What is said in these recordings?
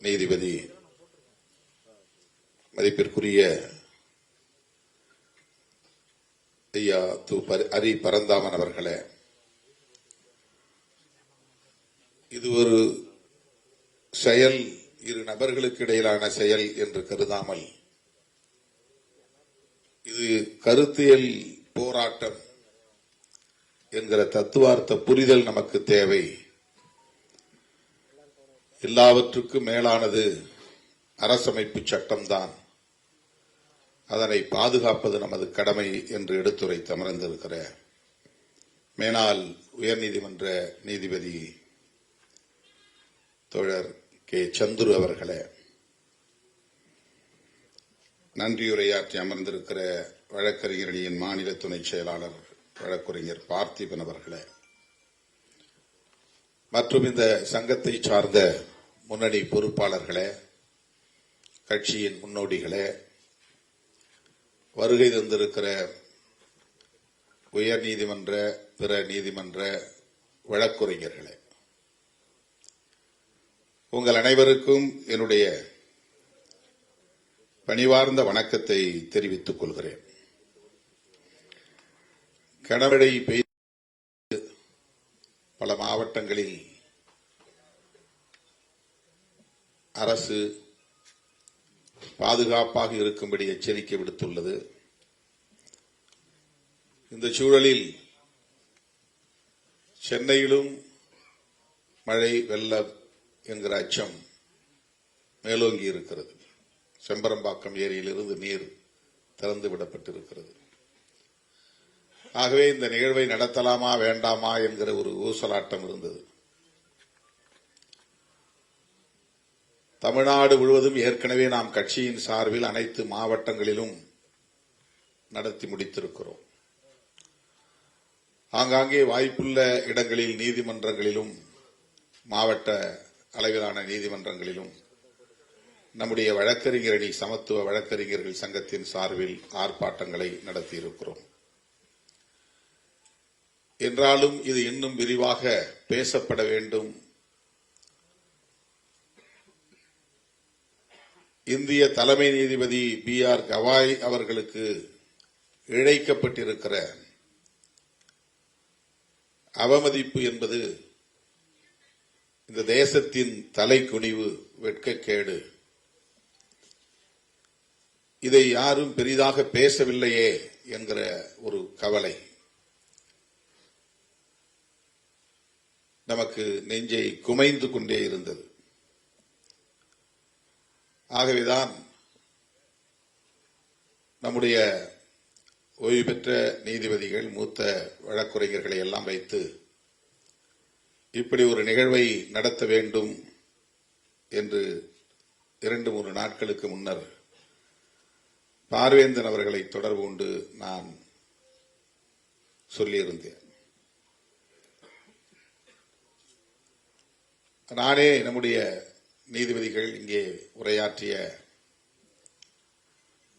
நீதிபதி மதிப்பிற்குரிய ஐயா அரி பரந்தாமன் அவர்களே, இது ஒரு செயல், இரு நபர்களுக்கு இடையிலான செயல் என்று கருதாமல் இது கருத்தியல் போராட்டம் என்கிற தத்துவார்த்த புரிதல் நமக்கு தேவை. எல்லாவற்றுக்கும் மேலானது அரசமைப்பு சட்டம்தான். அதனை பாதுகாப்பது நமது கடமை என்று எடுத்துரைத்து அமர்ந்திருக்கிற மேனாள் உயர்நீதிமன்ற நீதிபதி தோழர் கே சந்துரு அவர்களே, நன்றியுரையாற்றி அமர்ந்திருக்கிற வழக்கறிஞரணியின் மாநில துணை செயலாளர் வழக்கறிஞர் பார்த்திபன் அவர்களே, மற்றும் இந்த சங்கத்தை சார்ந்த முன்னணி பொறுப்பாளர்களே, கட்சியின் முன்னோடிகளே, வருகை தந்திருக்கிற உயர்நீதிமன்ற பிற நீதிமன்ற வழக்கறிஞர்களே, உங்கள் அனைவருக்கும் என்னுடைய பணிவார்ந்த வணக்கத்தை தெரிவித்துக் கொள்கிறேன். கனமழை பெய்து பல மாவட்டங்களில் அரசு பாதுகாப்பாக இருக்கும்படி எச்சரிக்கை விடுத்துள்ளது. இந்த சூழலில் சென்னையிலும் மழை வெள்ளம் என்கிற அச்சம் மேலோங்கி இருக்கிறது. செம்பரம்பாக்கம் ஏரியிலிருந்து நீர் திறந்து விடப்பட்டிருக்கிறது. ஆகவே இந்த நிகழ்வை நடத்தலாமா வேண்டாமா என்கிற ஒரு ஊசலாட்டம் இருந்தது. தமிழ்நாடு முழுவதும் ஏற்கனவே நாம் கட்சியின் சார்பில் அனைத்து மாவட்டங்களிலும் நடத்தி முடித்திருக்கிறோம். ஆங்காங்கே வாய்ப்புள்ள இடங்களில் நீதிமன்றங்களிலும் மாவட்ட அளவிலான நீதிமன்றங்களிலும் நம்முடைய வழக்கறிஞரணி சமத்துவ வழக்கறிஞர்கள் சங்கத்தின் சார்பில் ஆர்ப்பாட்டங்களை நடத்தியிருக்கிறோம். என்றாலும் இது இன்னும் விரிவாக பேசப்பட வேண்டும். இந்திய தலைமை நீதிபதி B.R. கவாய் அவர்களுக்கு இழைக்கப்பட்டிருக்கிற அவமதிப்பு என்பது இந்த தேசத்தின் தலைக்குனிவு, வெட்கக்கேடு. இதை யாரும் பெரிதாக பேசவில்லையே என்கிற ஒரு கவலை நமக்கு நெஞ்சை குமைந்து கொண்டே இருந்தது. ஆகவேதான் நம்முடைய ஓய்வு பெற்ற நீதிபதிகள், மூத்த வழக்கறிஞர்களை எல்லாம் வைத்து இப்படி ஒரு நிகழ்வை நடத்த வேண்டும் என்று 2-3 நாட்களுக்கு முன்னர் பார்வேந்தன் அவர்களை தொடர்பு கொண்டு நான் சொல்லியிருந்தேன். நானே நம்முடைய நீதிபதிகள், இங்கே உரையாற்றிய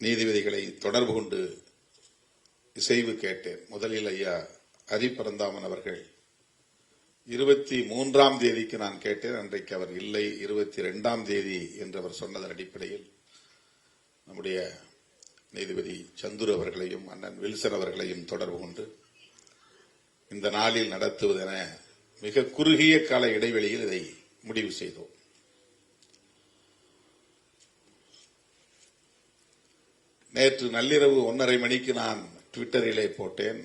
நீதிபதிகளை தொடர்பு கொண்டு இசைவு கேட்டேன். முதலில் ஐயா அரி பரந்தாமன் அவர்கள் 23ஆம் தேதிக்கு நான் கேட்டேன். அன்றைக்கு அவர் இல்லை, 22ஆம் தேதி என்று அவர் சொன்னதன் அடிப்படையில் நம்முடைய நீதிபதி சந்துரு அவர்களையும் அண்ணன் வில்சன் அவர்களையும் தொடர்பு கொண்டு இந்த நாளில் நடத்துவதென மிக குறுகிய கால இடைவெளியில் இதை முடிவு செய்தோம். நேற்று நள்ளிரவு 1:30 மணிக்கு நான் ட்விட்டரிலே போட்டேன்,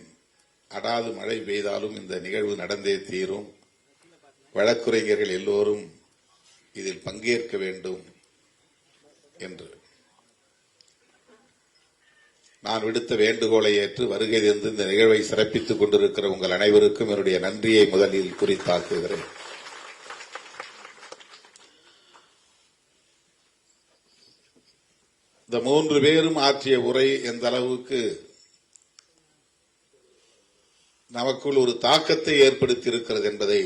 அடாது மழை பெய்தாலும் இந்த நிகழ்வு நடந்தே தீரும், வழக்குரைஞர்கள் எல்லோரும் இதில் பங்கேற்க வேண்டும் என்று. நான் விடுத்த வேண்டுகோளை ஏற்று வருகை தந்து இந்த நிகழ்வை சிறப்பித்துக் கொண்டிருக்கிற உங்கள் அனைவருக்கும் என்னுடைய நன்றியை முதலில் குறித்தாக்குகிறேன். இந்த 3 பேரும் ஆற்றிய உரை எந்த அளவுக்கு நமக்குள் ஒரு தாக்கத்தை ஏற்படுத்தி இருக்கிறது என்பதை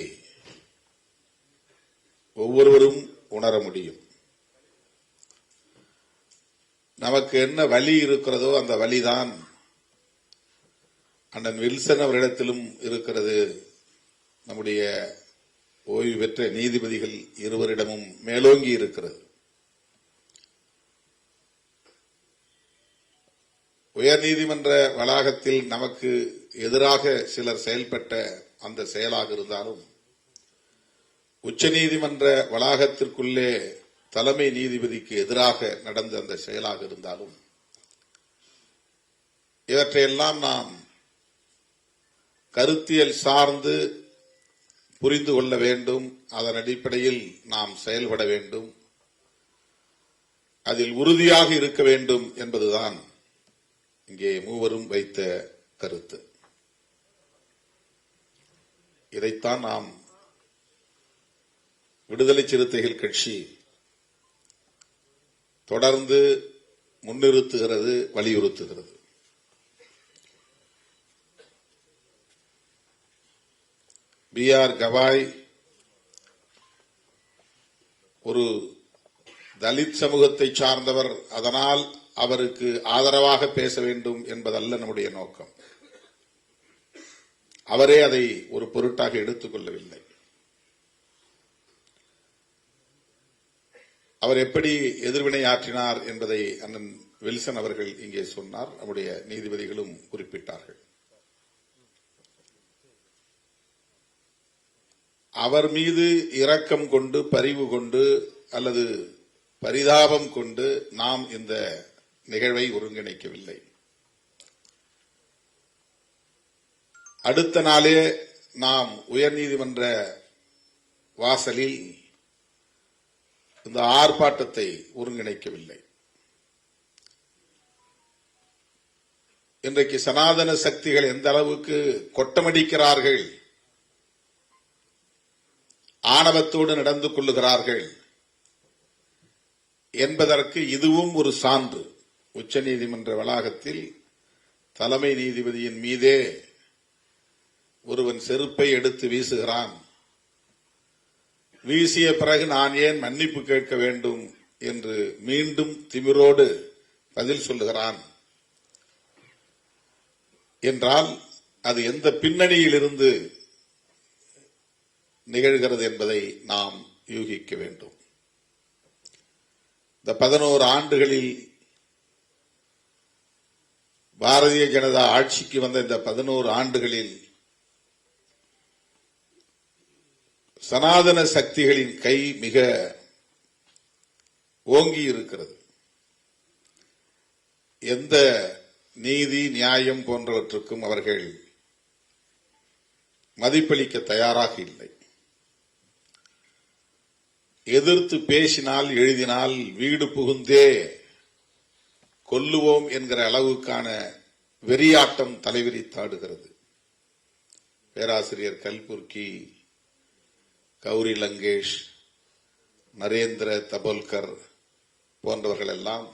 ஒவ்வொருவரும் உணர முடியும். நமக்கு என்ன வலி இருக்கிறதோ அந்த வலிதான் அண்ணன் வில்சன் அவரிடத்திலும் இருக்கிறது, நம்முடைய ஓய்வு பெற்ற நீதிபதிகள் இருவரிடமும் மேலோங்கி இருக்கிறது. உயர்நீதிமன்ற வளாகத்தில் நமக்கு எதிராக சிலர் செயல்பட்ட அந்த செயலாக இருந்தாலும், உச்சநீதிமன்ற வளாகத்திற்குள்ளே தலைமை நீதிபதிக்கு எதிராக நடந்த அந்த செயலாக இருந்தாலும், இவற்றையெல்லாம் நாம் கருத்தியல் சார்ந்து புரிந்து கொள்ள வேண்டும். அதன் அடிப்படையில் நாம் செயல்பட வேண்டும். அதில் உறுதியாக இருக்க வேண்டும் என்பதுதான் இங்கே மூவரும் வைத்த கருத்து. இதைத்தான் நாம் விடுதலை சிறுத்தைகள் கட்சி தொடர்ந்து முன்னிறுத்துகிறது, வலியுறுத்துகிறது. B.R. கவாய் ஒரு தலித் சமூகத்தை சார்ந்தவர், அதனால் அவருக்கு ஆதரவாக பேச வேண்டும் என்பதல்ல நம்முடைய நோக்கம். அவரே அதை ஒரு பொருட்டாக எடுத்துக் கொள்ளவில்லை. அவர் எப்படி எதிர்வினை ஆற்றினார் என்பதை அண்ணன் வில்சன் அவர்கள் இங்கே சொன்னார். நம்முடைய நீதிபதிகளும் குறிப்பிட்டார்கள். அவர் மீது இரக்கம் கொண்டு, பரிவு கொண்டு அல்லது பரிதாபம் கொண்டு நாம் இந்த நிகழ்வை ஒருங்கிணைக்கவில்லை. அடுத்த நாளே நாம் உயர்நீதிமன்ற வாசலில் இந்த ஆர்ப்பாட்டத்தை ஒருங்கிணைக்கவில்லை. இன்றைக்கு சனாதன சக்திகள் எந்த அளவுக்கு கொட்டமடிக்கிறார்கள், ஆணவத்தோடு நடந்து கொள்ளுகிறார்கள் என்பதற்கு இதுவும் ஒரு சான்று. உச்சநீதிமன்ற வளாகத்தில் தலைமை நீதிபதியின் மீதே ஒருவன் செருப்பை எடுத்து வீசுகிறான். வீசிய பிறகு நான் ஏன் மன்னிப்பு கேட்க வேண்டும் என்று மீண்டும் திமிரோடு பதில் சொல்லுகிறான் என்றால் அது எந்த பின்னணியில் இருந்து நிகழ்கிறது என்பதை நாம் யூகிக்க வேண்டும். இந்த 11 ஆண்டுகளில் பாரதிய ஜனதா ஆட்சிக்கு வந்த இந்த 11 ஆண்டுகளில் சனாதன சக்திகளின் கை மிக ஓங்கி இருக்கிறது. எந்த நீதி, நியாயம் போன்றவற்றுக்கும் அவர்கள் மதிப்பளிக்க தயாராக இல்லை. எதிர்த்து பேசினால், எழுதினால் வீடு புகுந்தே கொல்லுவோம் என்கிற அளவுக்கான வெறியாட்டம் தலைவிரித்தாடுகிறது. பேராசிரியர் கல்புர்கி, கௌரி லங்கேஷ், நரேந்திர தபோல்கர் போன்றவர்கள் எல்லாம்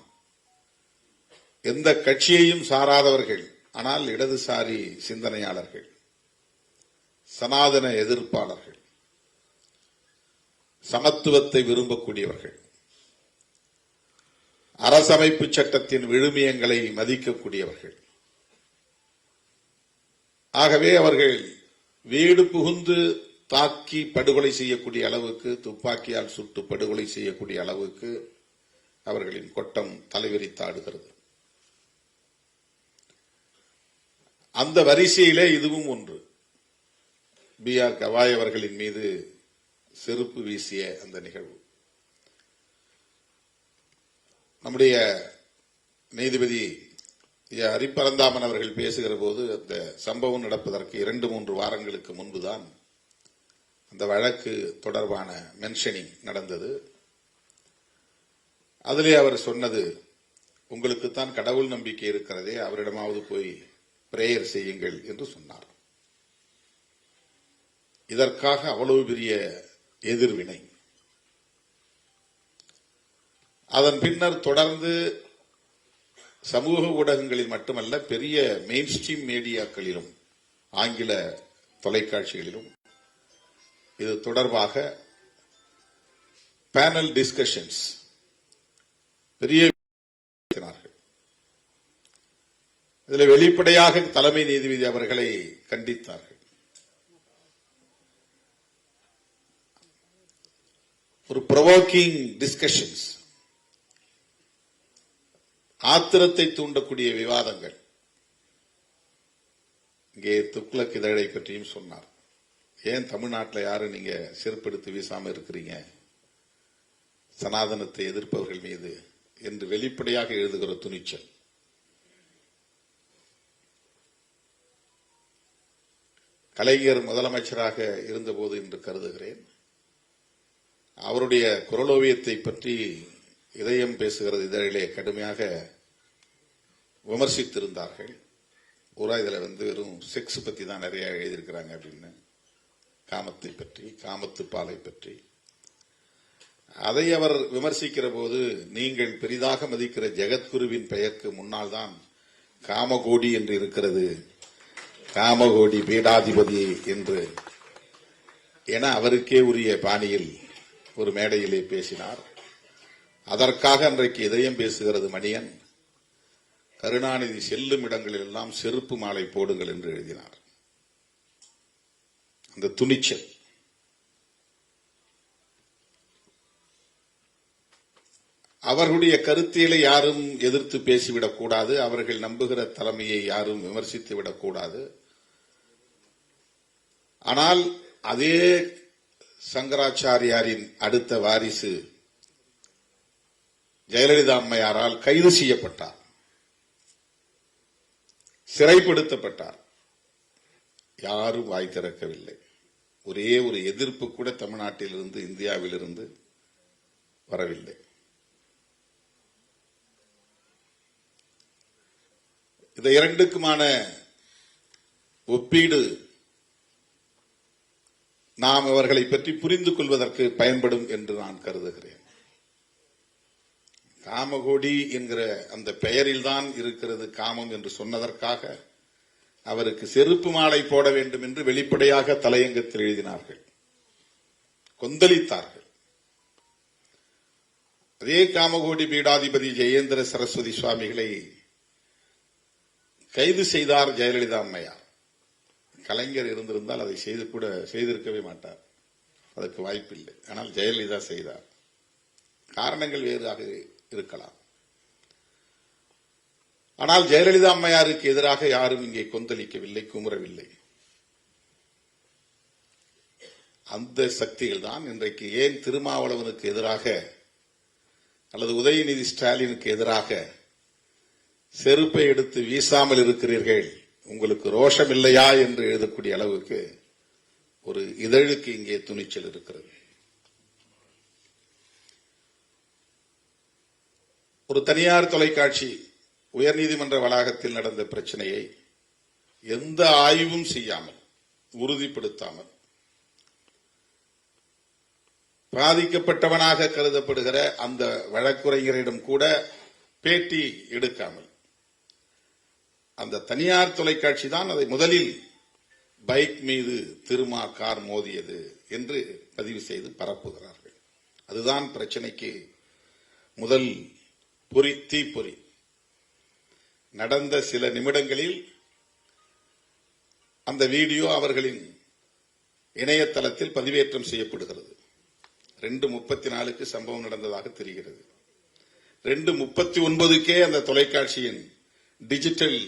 எந்த கட்சியையும் சாராதவர்கள், ஆனால் இடதுசாரி சிந்தனையாளர்கள், சனாதன எதிர்ப்பாளர்கள், சமத்துவத்தை விரும்பக்கூடியவர்கள், அரசமைப்பு சட்டத்தின் விழுமியங்களை மதிக்கக்கூடியவர்கள். ஆகவே அவர்கள் வீடு புகுந்து தாக்கி படுகொலை செய்யக்கூடிய அளவுக்கு, துப்பாக்கியால் சுட்டு படுகொலை செய்யக்கூடிய அளவுக்கு அவர்களின் கொட்டம் தலைவிரித்தாடுகிறது. அந்த வரிசையிலே இதுவும் ஒன்று. B.R. கவாய் அவர்களின் மீது செருப்பு வீசிய அந்த நிகழ்வு. நம்முடைய நீதிபதி ஹரிபரந்தாமன் அவர்கள் பேசுகிற போது அந்த சம்பவம் நடப்பதற்கு 2-3 வாரங்களுக்கு முன்புதான் அந்த வழக்கு தொடர்பான மென்ஷனிங் நடந்தது. அதிலே அவர் சொன்னது, உங்களுக்குத்தான் கடவுள் நம்பிக்கை இருக்கிறதே, அவரிடமாவது போய் பிரேயர் செய்யுங்கள் என்று சொன்னார். இதற்காக அவ்வளவு பெரிய எதிர்வினை. அதன் பின்னர் தொடர்ந்து சமூக ஊடகங்களில் மட்டுமல்ல, பெரிய மெயின் ஸ்ட்ரீம் மீடியாக்களிலும், ஆங்கில தொலைக்காட்சிகளிலும் இது தொடர்பாக பேனல் டிஸ்கஷன்ஸ் பெரிய இதில் வெளிப்படையாக தலைமை நீதிபதி அவர்களை கண்டித்தார்கள். ஒரு ப்ரொவோக்கிங் டிஸ்கஷன்ஸ், ஆத்திரத்தை தூண்டக்கூடிய விவாதங்கள். இங்கே துக்ளக் இதழை பற்றியும் சொன்னார். ஏன் தமிழ்நாட்டில் யாரும் நீங்க செருப்படுத்தி வீசாம இருக்கிறீங்க சனாதனத்தை எதிர்ப்பவர்கள் மீது என்று வெளிப்படையாக எழுதுகிற துணிச்சல். கலைஞர் முதலமைச்சராக இருந்தபோது என்று கருதுகிறேன், அவருடைய குரலோவியத்தை பற்றி இதயம் பேசுகிறது இதழிலே கடுமையாக விமர்சித்திருந்தார்கள். பூரா இதுல வெறும் செக்ஸ் பத்தி தான் நிறைய எழுதியிருக்கிறாங்க அப்படின்னு, காமத்தை பற்றி, காமத்து பாலை பற்றி. அதை அவர் விமர்சிக்கிற போது, நீங்கள் பெரிதாக மதிக்கிற ஜெகத்குருவின் பெயருக்கு முன்னால் தான் காமகோடி என்று இருக்கிறது, காமகோடி பீடாதிபதி என்று என அவருக்கே உரிய பாணியில் ஒரு மேடையிலே பேசினார். அதற்காக அன்றைக்கு இதயம் பேசுகிறது மணியன் கருணாநிதி செல்லும் இடங்களில் எல்லாம் செருப்பு மாலை போடுங்கள் என்று எழுதினார். அந்த துணிச்சல். அவர்களுடைய கருத்தியலை யாரும் எதிர்த்து பேசிவிடக் கூடாது, அவர்கள் நம்புகிற தலைமையை யாரும் விமர்சித்து விடக்கூடாது. ஆனால் அதே சங்கராச்சாரியாரின் அடுத்த வாரிசு ஜெயலலிதா அம்மையாரால் கைது செய்யப்பட்டார், சிறைப்படுத்தப்பட்டார். யாரும் வாய் திறக்கவில்லை. ஒரே ஒரு எதிர்ப்பு கூட தமிழ்நாட்டிலிருந்து, இந்தியாவிலிருந்து வரவில்லை. இந்த இரண்டுக்குமான ஒப்பீடு நாம் அவர்களை பற்றி புரிந்து கொள்வதற்கு பயன்படும் என்று நான் கருதுகிறேன். காமகோடி என்கிற அந்த பெயரில்தான் இருக்கிறது காமம் என்று சொன்னதற்காக அவருக்கு செருப்பு மாலை போட வேண்டும் என்று வெளிப்படையாக தலையங்கத்தில் எழுதினார்கள், கொந்தளித்தார்கள். அதே காமகோடி பீடாதிபதி ஜெயேந்திர சரஸ்வதி சுவாமிகளை கைது செய்தார் ஜெயலலிதா அம்மையார். கலைஞர் இருந்திருந்தால் அதை செய்திருக்கவே மாட்டார், அதற்கு வாய்ப்பில்லை. ஆனால் ஜெயலலிதா செய்தார். காரணங்கள் வேறாக இருக்கலாம். ஆனால் ஜெயலலிதா அம்மையாருக்கு எதிராக யாரும் இங்கே கொந்தளிக்கவில்லை, குமுறவில்லை. அந்த சக்திகள் தான் இன்றைக்கு ஏன் திருமாவளவனுக்கு எதிராக அல்லது உதயநிதி ஸ்டாலினுக்கு எதிராக செருப்பை எடுத்து வீசாமல் இருக்கிறீர்கள், உங்களுக்கு ரோஷம் இல்லையா என்று எழுதக்கூடிய அளவுக்கு ஒரு இதழுக்கு இங்கே துணிச்சல் இருக்கிறது. ஒரு தனியார் தொலைக்காட்சி உயர்நீதிமன்ற வளாகத்தில் நடந்த பிரச்சனையை எந்த ஆய்வும் செய்யாமல், உறுதிப்படுத்தாமல், பாதிக்கப்பட்டவனாக கருதப்படுகிற அந்த வழக்குரைஞரிடம் கூட பேட்டி எடுக்காமல், அந்த தனியார் தொலைக்காட்சி தான் அதை முதலில் பைக் மீது திருமா கார் மோதியது என்று பதிவு செய்து பரப்புகிறார்கள். அதுதான் பிரச்சனைக்கு முதல் பொறி, தீப்பொறி. நடந்த சில நிமிடங்களில் அந்த வீடியோ அவர்களின் இணையதளத்தில் பதிவேற்றம் செய்யப்படுகிறது. 2:34 சம்பவம் நடந்ததாக தெரிகிறது. 2:39 அந்த தொலைக்காட்சியின் டிஜிட்டல்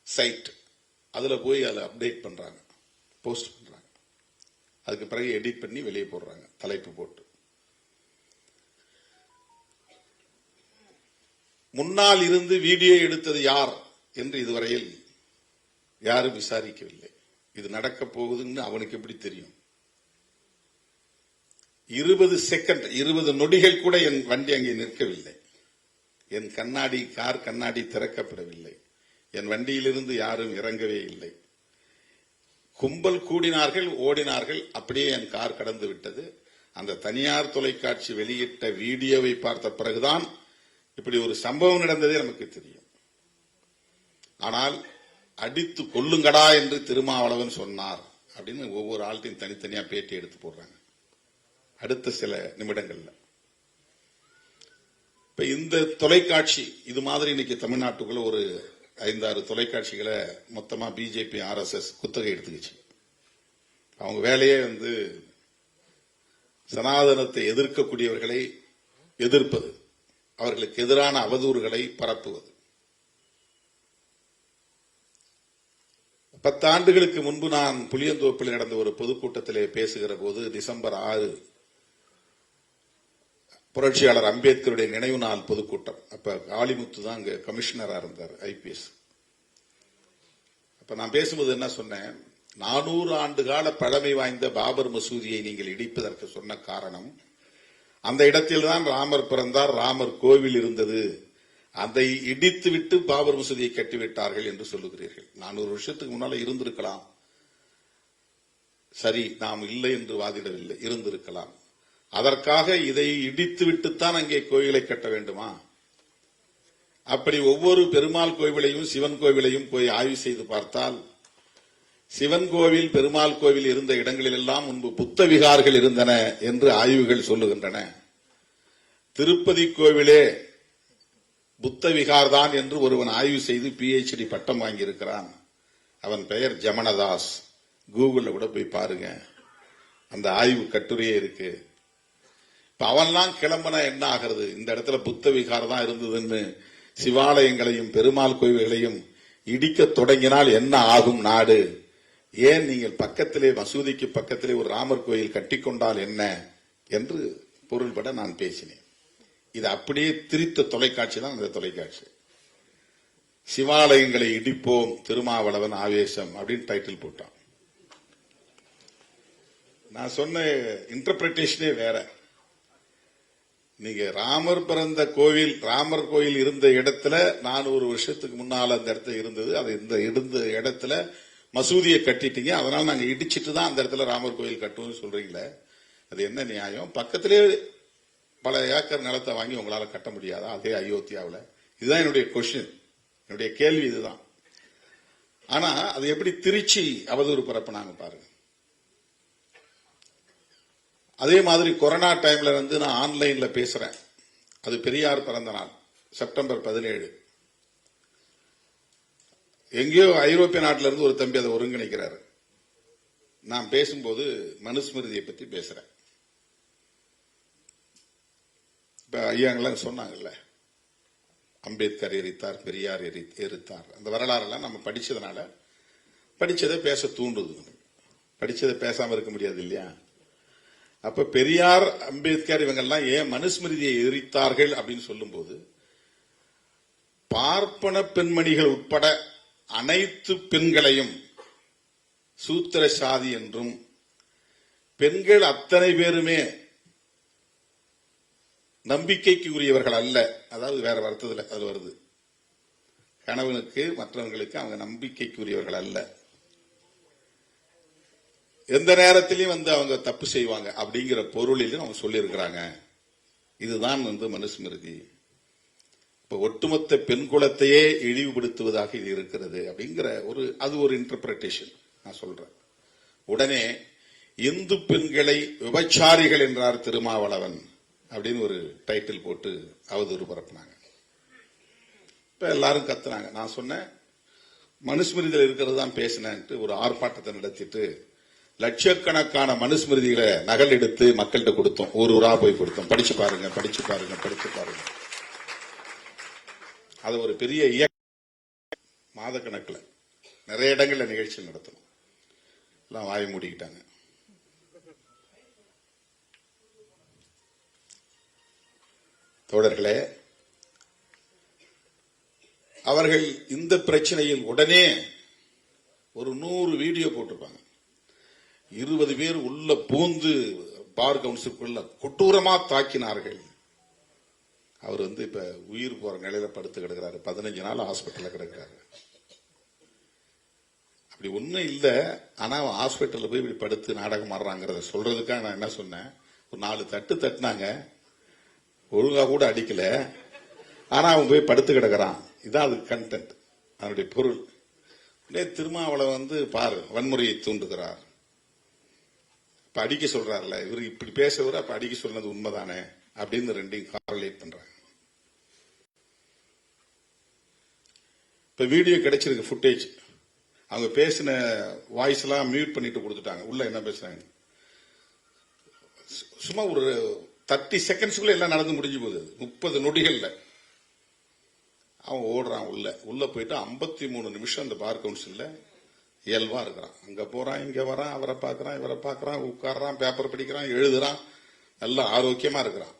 சைட் அதுல போய் அதை அப்டேட் பண்றாங்க, போஸ்ட் பண்றாங்க. அதுக்கு பிறகு எடிட் பண்ணி வெளியே போடுறாங்க, தலைப்பு போட்டு. முன்னால் இருந்து வீடியோ எடுத்தது யார் என்று இதுவரையில் யாரும் விசாரிக்கவில்லை. இது நடக்க போகுதுன்னு அவனுக்கு எப்படி தெரியும்? 20 செகண்ட், 20 நொடிகள் கூட என் வண்டி அங்கே நிற்கவில்லை. என் கார் கண்ணாடி திறக்கப்படவில்லை. என் வண்டியிலிருந்து யாரும் இறங்கவே இல்லை. கும்பல் கூடினார்கள், ஓடினார்கள். அப்படியே என் கார் கடந்து விட்டது. அந்த தனியார் தொலைக்காட்சி வெளியிட்ட வீடியோவை பார்த்த பிறகுதான் இப்படி ஒரு சம்பவம் நடந்ததே நமக்கு தெரியும். ஆனால் அடித்து கொல்லுங்கடா என்று திருமாவளவன் சொன்னார் அப்படின்னு ஒவ்வொரு ஆள்கிட்டையும் தனித்தனியா பேட்டி எடுத்து போடுறாங்க அடுத்த சில நிமிடங்கள்ல. இப்ப இந்த தொலைக்காட்சி இது மாதிரி இன்னைக்கு தமிழ்நாட்டுக்குள்ள ஒரு 5-6 தொலைக்காட்சிகளை மொத்தமா பிஜேபி, RSS குத்தகை எடுத்துக்கிச்சு. அவங்க வேலையே சனாதனத்தை எதிர்க்கக்கூடியவர்களை எதிர்ப்பது, அவர்களுக்கு எதிரான அவதூறுகளை பரப்புவது. 10 ஆண்டுகளுக்கு முன்பு நான் புளியந்தோப்பில் நடந்த ஒரு பொதுக்கூட்டத்திலே பேசுகிற போது, டிசம்பர் 6 புரட்சியாளர் அம்பேத்கருடைய நினைவு நாள் பொதுக்கூட்டம். அப்ப காளிமுத்து தான் அங்க கமிஷனரா இருந்தார், IPS. அப்ப நான் பேசும்போது என்ன சொன்னேன், 400 ஆண்டு கால பழமை வாய்ந்த பாபர் மசூதியை நீங்கள் இடிப்பதற்கு சொன்ன காரணம், அந்த இடத்தில்தான் ராமர் பிறந்தார், ராமர் கோவில் இருந்தது, அதை இடித்துவிட்டு பாபர் மசூதியை கட்டிவிட்டார்கள் என்று சொல்லுகிறீர்கள். 400 வருஷத்துக்கு முன்னால இருந்திருக்கலாம், சரி, நாம் இல்லை என்று வாதிடவில்லை, இருந்திருக்கலாம். அதற்காக இதை இடித்துவிட்டுத்தான் அங்கே கோயிலை கட்ட வேண்டுமா? அப்படி ஒவ்வொரு பெருமாள் கோவிலையும் சிவன் கோவிலையும் போய் ஆய்வு செய்து பார்த்தால், சிவன் கோவில் பெருமாள் கோவில் இருந்த இடங்களிலெல்லாம் முன்பு புத்த விகார்கள் இருந்தன என்று ஆய்வுகள் சொல்லுகின்றன. திருப்பதி கோவிலே புத்த விகார் தான் என்று ஒருவன் ஆய்வு செய்து PhD பட்டம் வாங்கியிருக்கிறான். அவன் பெயர் ஜமனதாஸ். கூகுள்ல கூட போய் பாருங்க, அந்த ஆய்வு கட்டுரையே இருக்கு. இப்ப அவன்லாம் கிளம்புனா என்ன ஆகிறது? இந்த இடத்துல புத்த விகார் தான் இருந்ததுன்னு சிவாலயங்களையும் பெருமாள் கோவில்களையும் இடிக்க தொடங்கினால் என்ன ஆகும் நாடு? ஏன் நீங்கள் பக்கத்திலே, மசூதிக்கு பக்கத்திலே ஒரு ராமர் கோயில் கட்டிக்கொண்டால் என்ன என்று பொருள்பட நான் பேசினேன். இது அப்படியே திரித்த தொலைக்காட்சி தான் அந்த தொலைக்காட்சி. சிவாலயங்களை இடிப்போம், திருமாவளவன் ஆவேசம் அப்படின்னு டைட்டில் போட்டான். நான் சொன்ன இன்டர்பிரேஷனே வேற. நீங்க ராமர் பிறந்த கோவில், ராமர் கோயில் இருந்த இடத்துல 400 வருஷத்துக்கு முன்னால அந்த இடத்துல இருந்தது, அது இந்த இருந்த இடத்துல மசூதியை கட்டிட்டீங்க, அதனால நாங்க இடிச்சிட்டு தான் அந்த இடத்துல ராமர் கோயில் கட்டுவோம் சொல்றீங்களே, அது என்ன நியாயம்? பக்கத்திலே பல ஏக்கர் நிலத்தை வாங்கி உங்களால கட்ட முடியாதா அதே அயோத்தியாவில்? இதுதான் என்னுடைய கொஸ்டின், என்னுடைய கேள்வி இதுதான். ஆனா அது எப்படி திருச்சி அவதூறு பரப்புனாங்க பாருங்க. அதே மாதிரி கொரோனா டைம்ல வந்து நான் ஆன்லைன்ல பேசுறேன். அது பெரியார் பிறந்த நாள், செப்டம்பர் 17. எங்கேயோ ஐரோப்பிய நாட்டில இருந்து ஒரு தம்பி அதை ஒருங்கிணைக்கிறாரு. நான் பேசும்போது மனுஸ்மிருதியை பத்தி பேசுறேன். இப்ப ஐயாங்கெல்லாம் சொன்னாங்கல்ல, அம்பேத்கர் எரித்தார், பெரியார் எரித்தார், அந்த வரலாறெல்லாம் நம்ம படிச்சதுனால படிச்சதை பேச தூண்டுது. படிச்சதை பேசாம இருக்க முடியாது இல்லையா? அப்ப பெரியார், அம்பேத்கர் இவங்கெல்லாம் ஏன் மனுஸ்மிருதியை எரித்தார்கள் அப்படின்னு சொல்லும் போது, பார்ப்பன பெண்மணிகள் உட்பட அனைத்து பெண்களையும் சூத்திர சாதி என்றும், பெண்கள் அத்தனை பேருமே நம்பிக்கைக்கு உரியவர்கள் அல்ல, அதாவது வேற வருத்தத்தில் அது வருது, கணவனுக்கு மற்றவங்களுக்கு அவங்க நம்பிக்கைக்கு உரியவர்கள் அல்ல, எந்த நேரத்திலையும் வந்து அவங்க தப்பு செய்வாங்க அப்படிங்கிற பொருளிலும் அவங்க சொல்லியிருக்கிறாங்க. இதுதான் வந்து மனுஸ்மிருதி. இப்ப ஒட்டுமொத்த பெண் குலத்தையே இழிவுபடுத்துவதாக இது இருக்கிறது அப்படிங்கிற அது ஒரு இன்டர்பிரேஷன் நான் சொல்றேன். உடனே இந்து பெண்களை விபச்சாரிகள் என்றார் திருமாவளவன் அப்படின்னு ஒரு டைட்டில் போட்டு அவதூறு பரப்புனாங்க. இப்ப எல்லாரும் கத்துனாங்க. நான் சொன்னேன், மனுஸ்மிருதியில் இருக்கிறது தான் பேசினேன்ட்டு ஒரு ஆர்ப்பாட்டத்தை நடத்திட்டு லட்சக்கணக்கான மனுஸ்மிருதிகளை நகல் எடுத்து மக்கள்கிட்ட கொடுத்தோம். ஊரா போய் கொடுத்தோம். படிச்சு பாருங்க, படிச்சு பாருங்க, படிச்சு பாருங்க. அது ஒரு பெரிய மாத கணக்கில் நிறைய இடங்கள்ல நிகழ்ச்சி நடத்தணும். எல்லாம் வாய் மூடிக்கிட்டாங்க. தோழர்களே, அவர்கள் இந்த பிரச்சனையில் உடனே ஒரு 100 வீடியோ போட்டிருப்பாங்க. 20 பேர் உள்ள பூந்து பார் கவுன்சிலுக்குள்ள கொடூரமா தாக்கினார்கள். அவர் வந்து இப்ப உயிர் போற நிலையில படுத்து கிடக்கிறாரு. 15 நாள் ஹாஸ்பிட்டல்ல கிடக்கிறாரு. அப்படி ஒண்ணும் இல்ல, ஆனா அவன் ஹாஸ்பிட்டல்ல போய் இப்படி படுத்து நாடகம் ஆடுறாங்கிறத சொல்றதுக்காக நான் என்ன சொன்னேன், ஒரு 4 தட்டு தட்டினாங்க, ஒழுங்கா கூட அடிக்கல, ஆனா அவன் போய் படுத்து கிடக்கிறான். இதான் அது கண்டென்ட், அதனுடைய பொருள். திருமாவளவன் வந்து பாரு வன்முறையை தூண்டுகிறார், இப்ப அடிக்க சொல்றாருல, இவரு இப்படி பேசுறவர் அப்ப அடிக்க சொன்னது உண்மைதானே அப்படின்னு ரெண்டையும் காரலேட் பண்றாங்க. இப்ப வீடியோ கிடைச்சிருக்கு, ஃபுட்டேஜ். அவங்க பேசின வாய்ஸ் எல்லாம் மியூட் பண்ணிட்டு கொடுத்துட்டாங்க. உள்ள என்ன பேசுறாங்க, சும்மா ஒரு 30 செகண்ட்ஸ்க்குள்ள எல்லாம் நடந்து முடிஞ்சு போகுது. 30 நொடிகள்ல அவன் ஓடுறான். உள்ள போயிட்டு 53 நிமிஷம் அந்த பார் கவுன்சில்ல இயல்பா இருக்கிறான். அங்க போறான், இங்க வரான், அவரை பார்க்கறான், இவரை பார்க்கறான், உட்கார்றான், பேப்பர் படிக்கிறான், எழுதுறான், நல்லா ஆரோக்கியமா இருக்கிறான்.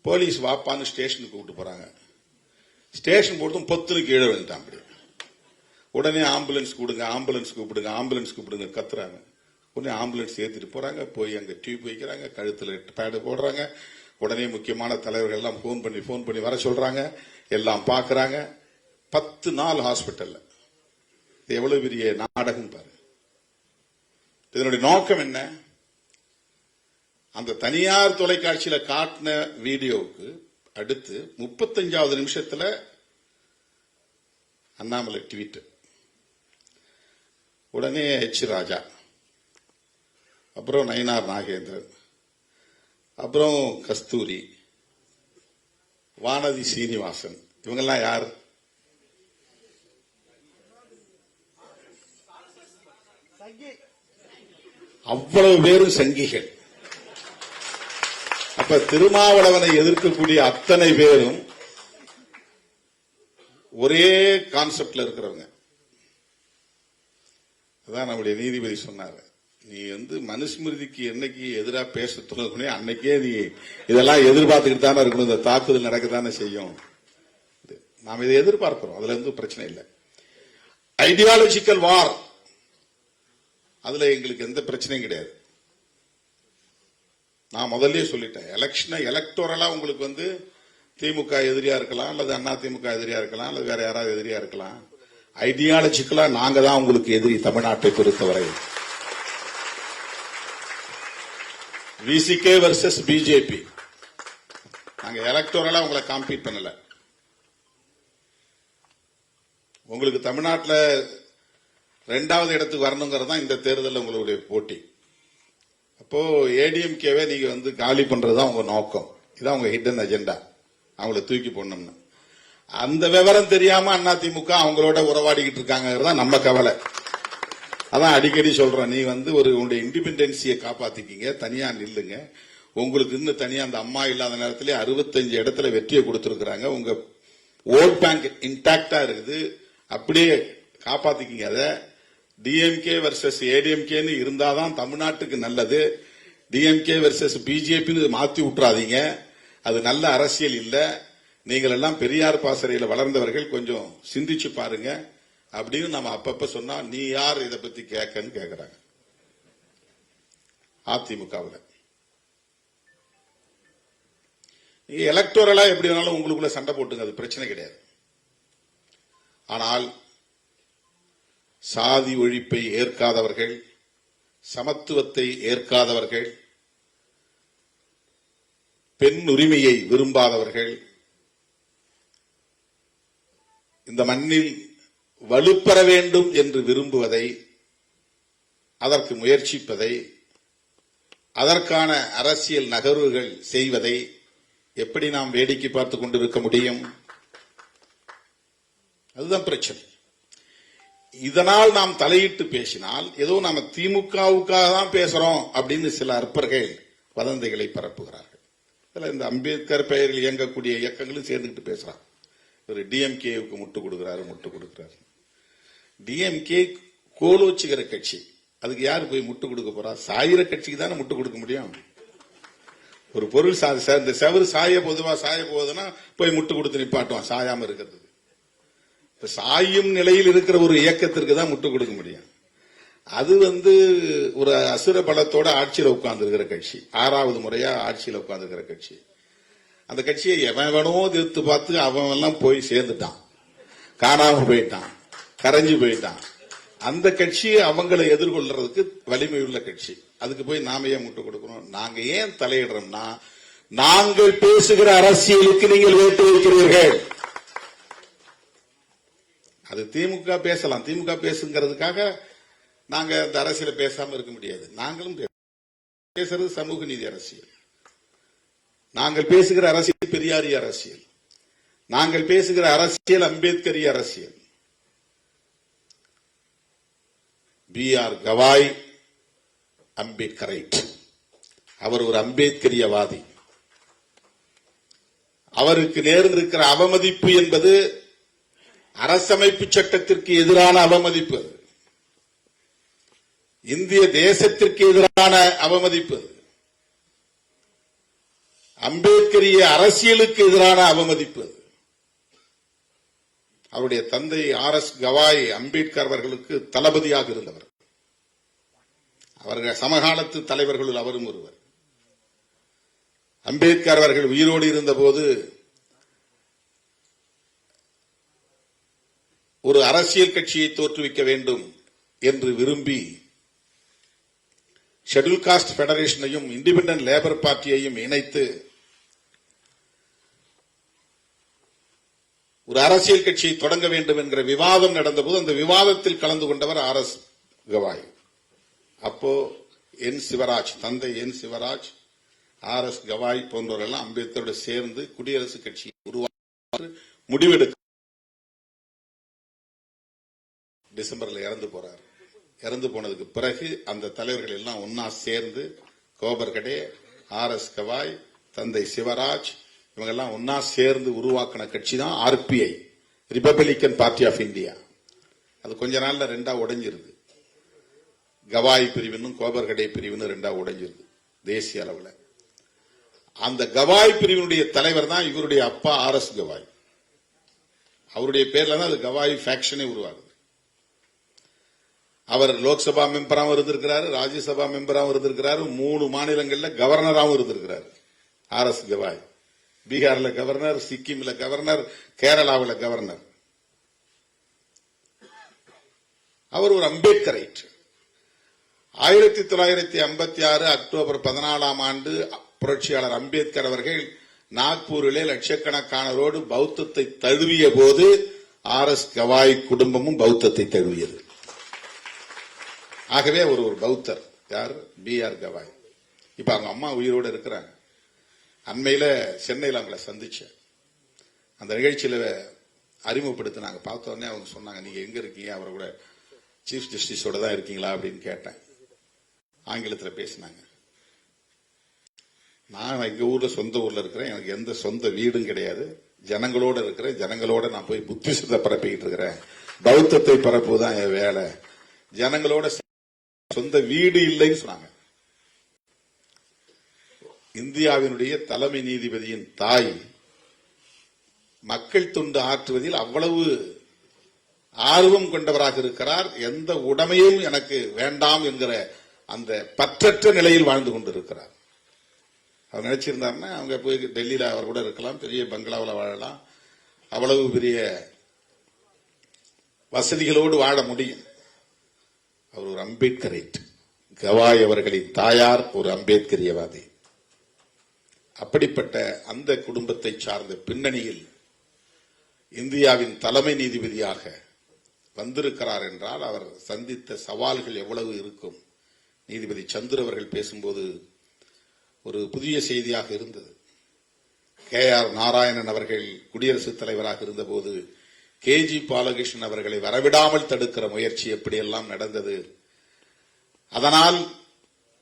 போலீஸ் வாப்பான்னு ஸ்டேஷனுக்கு கூப்பிட்டு போறாங்க. ஸ்டேஷன் போட்டும் பொத்துன்னு கீழே விழுந்துட்டான். அப்படி உடனே ஆம்புலன்ஸ் கூப்பிடுங்க, ஆம்புலன்ஸ் கூப்பிடுங்க, ஆம்புலன்ஸ் கூப்பிடுங்க கத்துறாங்க. உடனே ஆம்புலன்ஸ் ஏத்திட்டு போறாங்க. போய் அங்க டியூப் வைக்கிறாங்க, கழுத்துல பேடு போடுறாங்க. உடனே முக்கியமான தலைவர்கள் எல்லாம் போன் பண்ணி வர சொல்றாங்க. எல்லாம் பாக்குறாங்க. 10 நாள் ஹாஸ்பிட்டல்ல. இது எவ்வளவு பெரிய நாடகம் பாரு. இதனுடைய நோக்கம் என்ன? அந்த தனியார் தொலைக்காட்சியில காட்டின வீடியோவுக்கு அடுத்து 35வது நிமிஷத்துல அண்ணாமலை ட்வீட். உடனே எச் ராஜா, அப்புறம் நயினார் நாகேந்திரன், அப்புறம் கஸ்தூரி, வானதி சீனிவாசன், இவங்கெல்லாம் யார்? அவ்வளவு பேரும் சங்கிகள். அப்ப திருமாவளவனை எதிர்க்கக்கூடிய அத்தனை பேரும் ஒரே கான்செப்ட்ல இருக்கிறவங்க. அதான் நம்முடைய நீதிபதி சொன்னாரு, நீ மனுஸ்மிருதிக்கு என்னைக்கு எதிராக பேச தொடங்கினே அன்னைக்கே நீ இதெல்லாம் எதிர்பார்த்துக்கிட்டு தானே இருக்கணும். இந்த தாக்குதல் நடக்கத்தானே செய்யும். நாம் இதை எதிர்பார்க்கிறோம். அதுல பிரச்சனை இல்லை. ஐடியாலஜிக்கல் வார், அதுல எங்களுக்கு எந்த பிரச்சனையும் கிடையாது. நான் முதல்லயே சொல்லிட்டேன், எலெக்ஷனை எலக்டோரலா உங்களுக்கு திமுக எதிரியா இருக்கலாம், அல்லது அண்ணா திமுக எதிரியா இருக்கலாம், அல்லது வேற யாராவது எதிரியா இருக்கலாம். ஐடியாலஜிக்கலா நாங்க தான் உங்களுக்கு எதிரி. தமிழ்நாட்டை பொறுத்தவரை விசிகே வர்சஸ் பிஜேபி. நாங்க எலக்டோரலா உங்களை காம்பீட் பண்ணல. உங்களுக்கு தமிழ்நாட்டில் 2வது இடத்துக்கு வரணுங்கிறது தான் இந்த தேர்தலில் உங்களுடைய போட்டி. அப்போ ஏடிஎம்கேவே நீங்க காலி பண்றதுதான் உங்க நோக்கம். இதான் உங்க ஹிடன் அஜெண்டா. அவங்கள தூக்கி போடணும்னு அந்த விவரம் தெரியாம அதிமுக அவங்களோட உறவாடிக்கிட்டு இருக்காங்க நம்ம கவலை. அதான் அடிக்கடி சொல்றேன், நீ உங்களுடைய இண்டிபெண்டன்சியை காப்பாத்திக்கிங்க, தனியா நில்லுங்க. உங்களுக்கு இன்னும் தனியா அந்த அம்மா இல்லாத நேரத்திலே 65 இடத்துல வெற்றியை கொடுத்திருக்கிறாங்க. உங்க ஓட் பேங்க் இன்டாக்டா இருக்குது, அப்படியே காப்பாத்திக்கிங்க. அதை டிஎம்கே வர்சஸ் ஏடிஎம்கேன்னு இருந்தாதான் தமிழ்நாட்டுக்கு நல்லது. டிஎம்கே வர்சஸ் பிஜேபின்னு மாத்தி விட்டுறாதீங்க. அது நல்ல அரசியல் இல்ல. நீங்கள் எல்லாம் பெரியார் பாசறையில் வளர்ந்தவர்கள், கொஞ்சம் சிந்திச்சு பாருங்க அப்படின்னு நம்ம அப்பப்ப சொன்னா, நீ யார் இதை பத்தி கேட்கன்னு கேட்கிறாங்க. அதிமுகவில் நீங்க எலக்டோரலா எப்படி வேணாலும் உங்களுக்குள்ள சண்டை போட்டுங்க, அது பிரச்சனை கிடையாது. ஆனால் சாதி ஒழிப்பை ஏற்காதவர்கள், சமத்துவத்தை ஏற்காதவர்கள், பெண் உரிமையை விரும்பாதவர்கள், இந்த மண்ணில் வலுப்பெற வேண்டும் என்று விரும்புவதை, அதற்கு முயற்சிப்பதை, அதற்கான அரசியல் நகர்வுகள் செய்வதை எப்படி நாம் வேடிக்கை பார்த்துக் கொண்டிருக்க முடியும்? அதுதான் பிரச்சனை. இதனால் நாம் தலையிட்டு பேசினால் ஏதோ நாம திமுகவுக்காக தான் பேசுறோம் அப்படின்னு சில அற்பர்கள் வதந்திகளை பரப்புகிறார்கள். இந்த அம்பேத்கர் பெயரில் இயங்கக்கூடிய இயக்கங்களும் சேர்ந்துக்கிட்டு பேசுறாங்க. ஒரு டிஎம்கேவுக்கு முட்டு கொடுக்கிறாரு. டிஎம்கே கோலோச்சுகிற கட்சி, அதுக்கு யாரு போய் முட்டு கொடுக்க போறா? சாயிர கட்சிக்கு தானே முட்டு கொடுக்க முடியும். ஒரு பொருள் இந்த செவரு சாய போகுதுன்னா போய் முட்டு கொடுத்து நிப்பாட்டுவான், சாயாம இருக்கிறது. இப்ப சாயும் நிலையில் இருக்கிற ஒரு இயக்கத்திற்கு தான் முட்டு கொடுக்க முடியும். அது ஒரு அசுர பலத்தோட ஆட்சியில் உட்கார்ந்து இருக்கிற கட்சி, 6வது முறையா ஆட்சியில் உட்கார்ந்து இருக்கிற கட்சி. அந்த கட்சியை எவன் வேணுமோ எதிர்த்து பார்த்து அவன் எல்லாம் போய் சேர்ந்துட்டான், காணாம போயிட்டான், கரைஞ்சு போயிட்டான். அந்த கட்சி அவங்களை எதிர்கொள்றதுக்கு வலிமை உள்ள கட்சி. அதுக்கு போய் நாம ஏன் முட்டு கொடுக்கிறோம்? நாங்க ஏன் தலையிடுறோம்னா, நாங்கள் பேசுகிற அரசியலுக்கு நீங்கள் வேட்டு வைக்கிறீர்கள். அது திமுக பேசலாம், திமுக பேசுங்கிறதுக்காக நாங்க அந்த அரசியல பேசாம இருக்க முடியாது. நாங்களும் பேசுறது சமூக நீதி அரசியல். நாங்கள் பேசுகிற அரசியல் பெரியாரிய அரசியல். நாங்கள் பேசுகிற அரசியல் அம்பேத்கரிய அரசியல். B R Gavai, Ambedkarite. அவர் ஒரு அம்பேத்கரியவாதி. அவருக்கு நேர்ந்திருக்கிற அவமதிப்பு என்பது அரசமைப்பு சட்டத்திற்கு எதிரான அவமதிப்பு, இந்திய தேசத்திற்கு எதிரான அவமதிப்பு, அம்பேத்கரிய அரசியலுக்கு எதிரான அவமதிப்பு. அவருடைய தந்தை RS கவாய் அம்பேத்கர் அவர்களுக்கு தளபதியாக இருந்தவர். அவர்கள் சமகாலத்து தலைவர்களுள் அவரும் ஒருவர். அம்பேத்கர் அவர்கள் உயிரோடு இருந்தபோது ஒரு அரசியல் கட்சியை தோற்றுவிக்க வேண்டும் என்று விரும்பி ஷெட்யூல் காஸ்ட் பெடரேஷனையும் இண்டிபெண்டன்ட் லேபர் பார்ட்டியையும் இணைத்து ஒரு அரசியல் கட்சியை தொடங்க வேண்டும் என்கிற விவாதம் நடந்தபோது அந்த விவாதத்தில் கலந்து கொண்டவர் RS கவாய். அப்போ என் சிவராஜ், தந்தை என் சிவராஜ், RS கவாய் போன்றவர்கள் அம்பேத்கரோடு சேர்ந்து குடியரசுக் கட்சியை உருவாக்க முடிவெடுக்க டிசம்பர்ல இறந்து போறார். இறந்து போனதுக்கு பிறகு அந்த தலைவர்கள் எல்லாம் ஒன்னா சேர்ந்து கோபர்கடே, RS கவாய், தந்தை சிவராஜ் இவங்கெல்லாம் ஒன்னா சேர்ந்து உருவாக்கின கட்சி தான் RPI, Republican party of India. அது கொஞ்ச நாள்ல ரெண்டா உடைஞ்சிருது. கவாய் பிரிவினும் கோபர்கடே பிரிவினும் ரெண்டா உடைஞ்சிருது தேசிய அளவில். அந்த கவாய் பிரிவினுடைய தலைவர் தான் இவருடைய அப்பா RS கவாய். அவருடைய பேர்ல தான் அது கவாய் ஃபேக்ஷனே உருவாகுது. அவர் லோக்சபா மெம்பராகவும் இருந்திருக்கிறாரு, ராஜ்யசபா மெம்பராகவும் இருந்திருக்கிறாரு, 3 மாநிலங்கள்ல கவர்னராகவும் இருந்திருக்கிறாரு RS கவாய். பீகார்ல கவர்னர், சிக்கிம்ல கவர்னர், கேரளாவில் கவர்னர். அவர் ஒரு அம்பேத்கரைட். 1956 அக்டோபர் 14ஆம் ஆண்டு புரட்சியாளர் அம்பேத்கர் அவர்கள் நாக்பூரிலே லட்சக்கணக்கானோடு பௌத்தத்தை தழுவிய போது RS கவாய் குடும்பமும் பௌத்தத்தை தழுவியது. ஆகவே அவர் ஒரு பௌத்தர். யார்? BR கவாய். இப்ப அவங்க அம்மா உயிரோடு இருக்கிறாங்க. அண்மையில சென்னையில் அவங்களை சந்திச்சேன். அந்த நிகழ்ச்சியில அறிமுகப்படுத்தினாங்க. பார்த்த உடனே அவங்க சொன்னாங்க, நீங்க எங்க இருக்கீங்க? அவரை கூட சீஃப் ஜஸ்டிஸோட தான் இருக்கீங்களா அப்படின்னு கேட்டேன். ஆங்கிலத்தில் பேசினாங்க. நான் எங்க ஊர்ல சொந்த ஊர்ல இருக்கிறேன். எனக்கு எந்த சொந்த வீடும் கிடையாது. ஜனங்களோட இருக்கிறேன். ஜனங்களோட நான் போய் புத்திசத்தை பரப்பிக்கிட்டு இருக்கிறேன். பௌத்தத்தை பரப்புதான் என் வேலை. ஜனங்களோட சொந்த வீடு இல்லைன்னு சொன்னாங்க. இந்தியாவினுடைய தலைமை நீதிபதியின் தாய் மக்கள் தொண்டு ஆற்றுவதில் அவ்வளவு ஆர்வம் கொண்டவராக இருக்கிறார். எந்த உடைமையும் எனக்கு வேண்டாம் என்கிற அந்த பற்றற்ற நிலையில் வாழ்ந்து கொண்டிருக்கிறார். அவர் நினைச்சிருந்தாருன்னா அவங்க போய் டெல்லியில அவர் கூட இருக்கலாம், பெரிய பங்களாவில் வாழலாம், அவ்வளவு பெரிய வசதிகளோடு வாழ முடியும். அவர் ஒரு அம்பேத்கரைட். கவாய் அவர்களின் தாயார் ஒரு அம்பேத்கரியவாதி. அப்படிப்பட்ட அந்த குடும்பத்தை சார்ந்த பின்னணியில் இந்தியாவின் தலைமை நீதிபதியாக வந்திருக்கிறார் என்றால் அவர் சந்தித்த சவால்கள் எவ்வளவு இருக்கும். நீதிபதி சந்துரு அவர்கள் பேசும்போது ஒரு புதிய செய்தியாக இருந்தது. KR நாராயணன் அவர்கள் குடியரசுத் தலைவராக இருந்தபோது KG பாலகிருஷ்ணன் அவர்களை வரவிடாமல் தடுக்கிற முயற்சி எப்படியெல்லாம் நடந்தது. அதனால்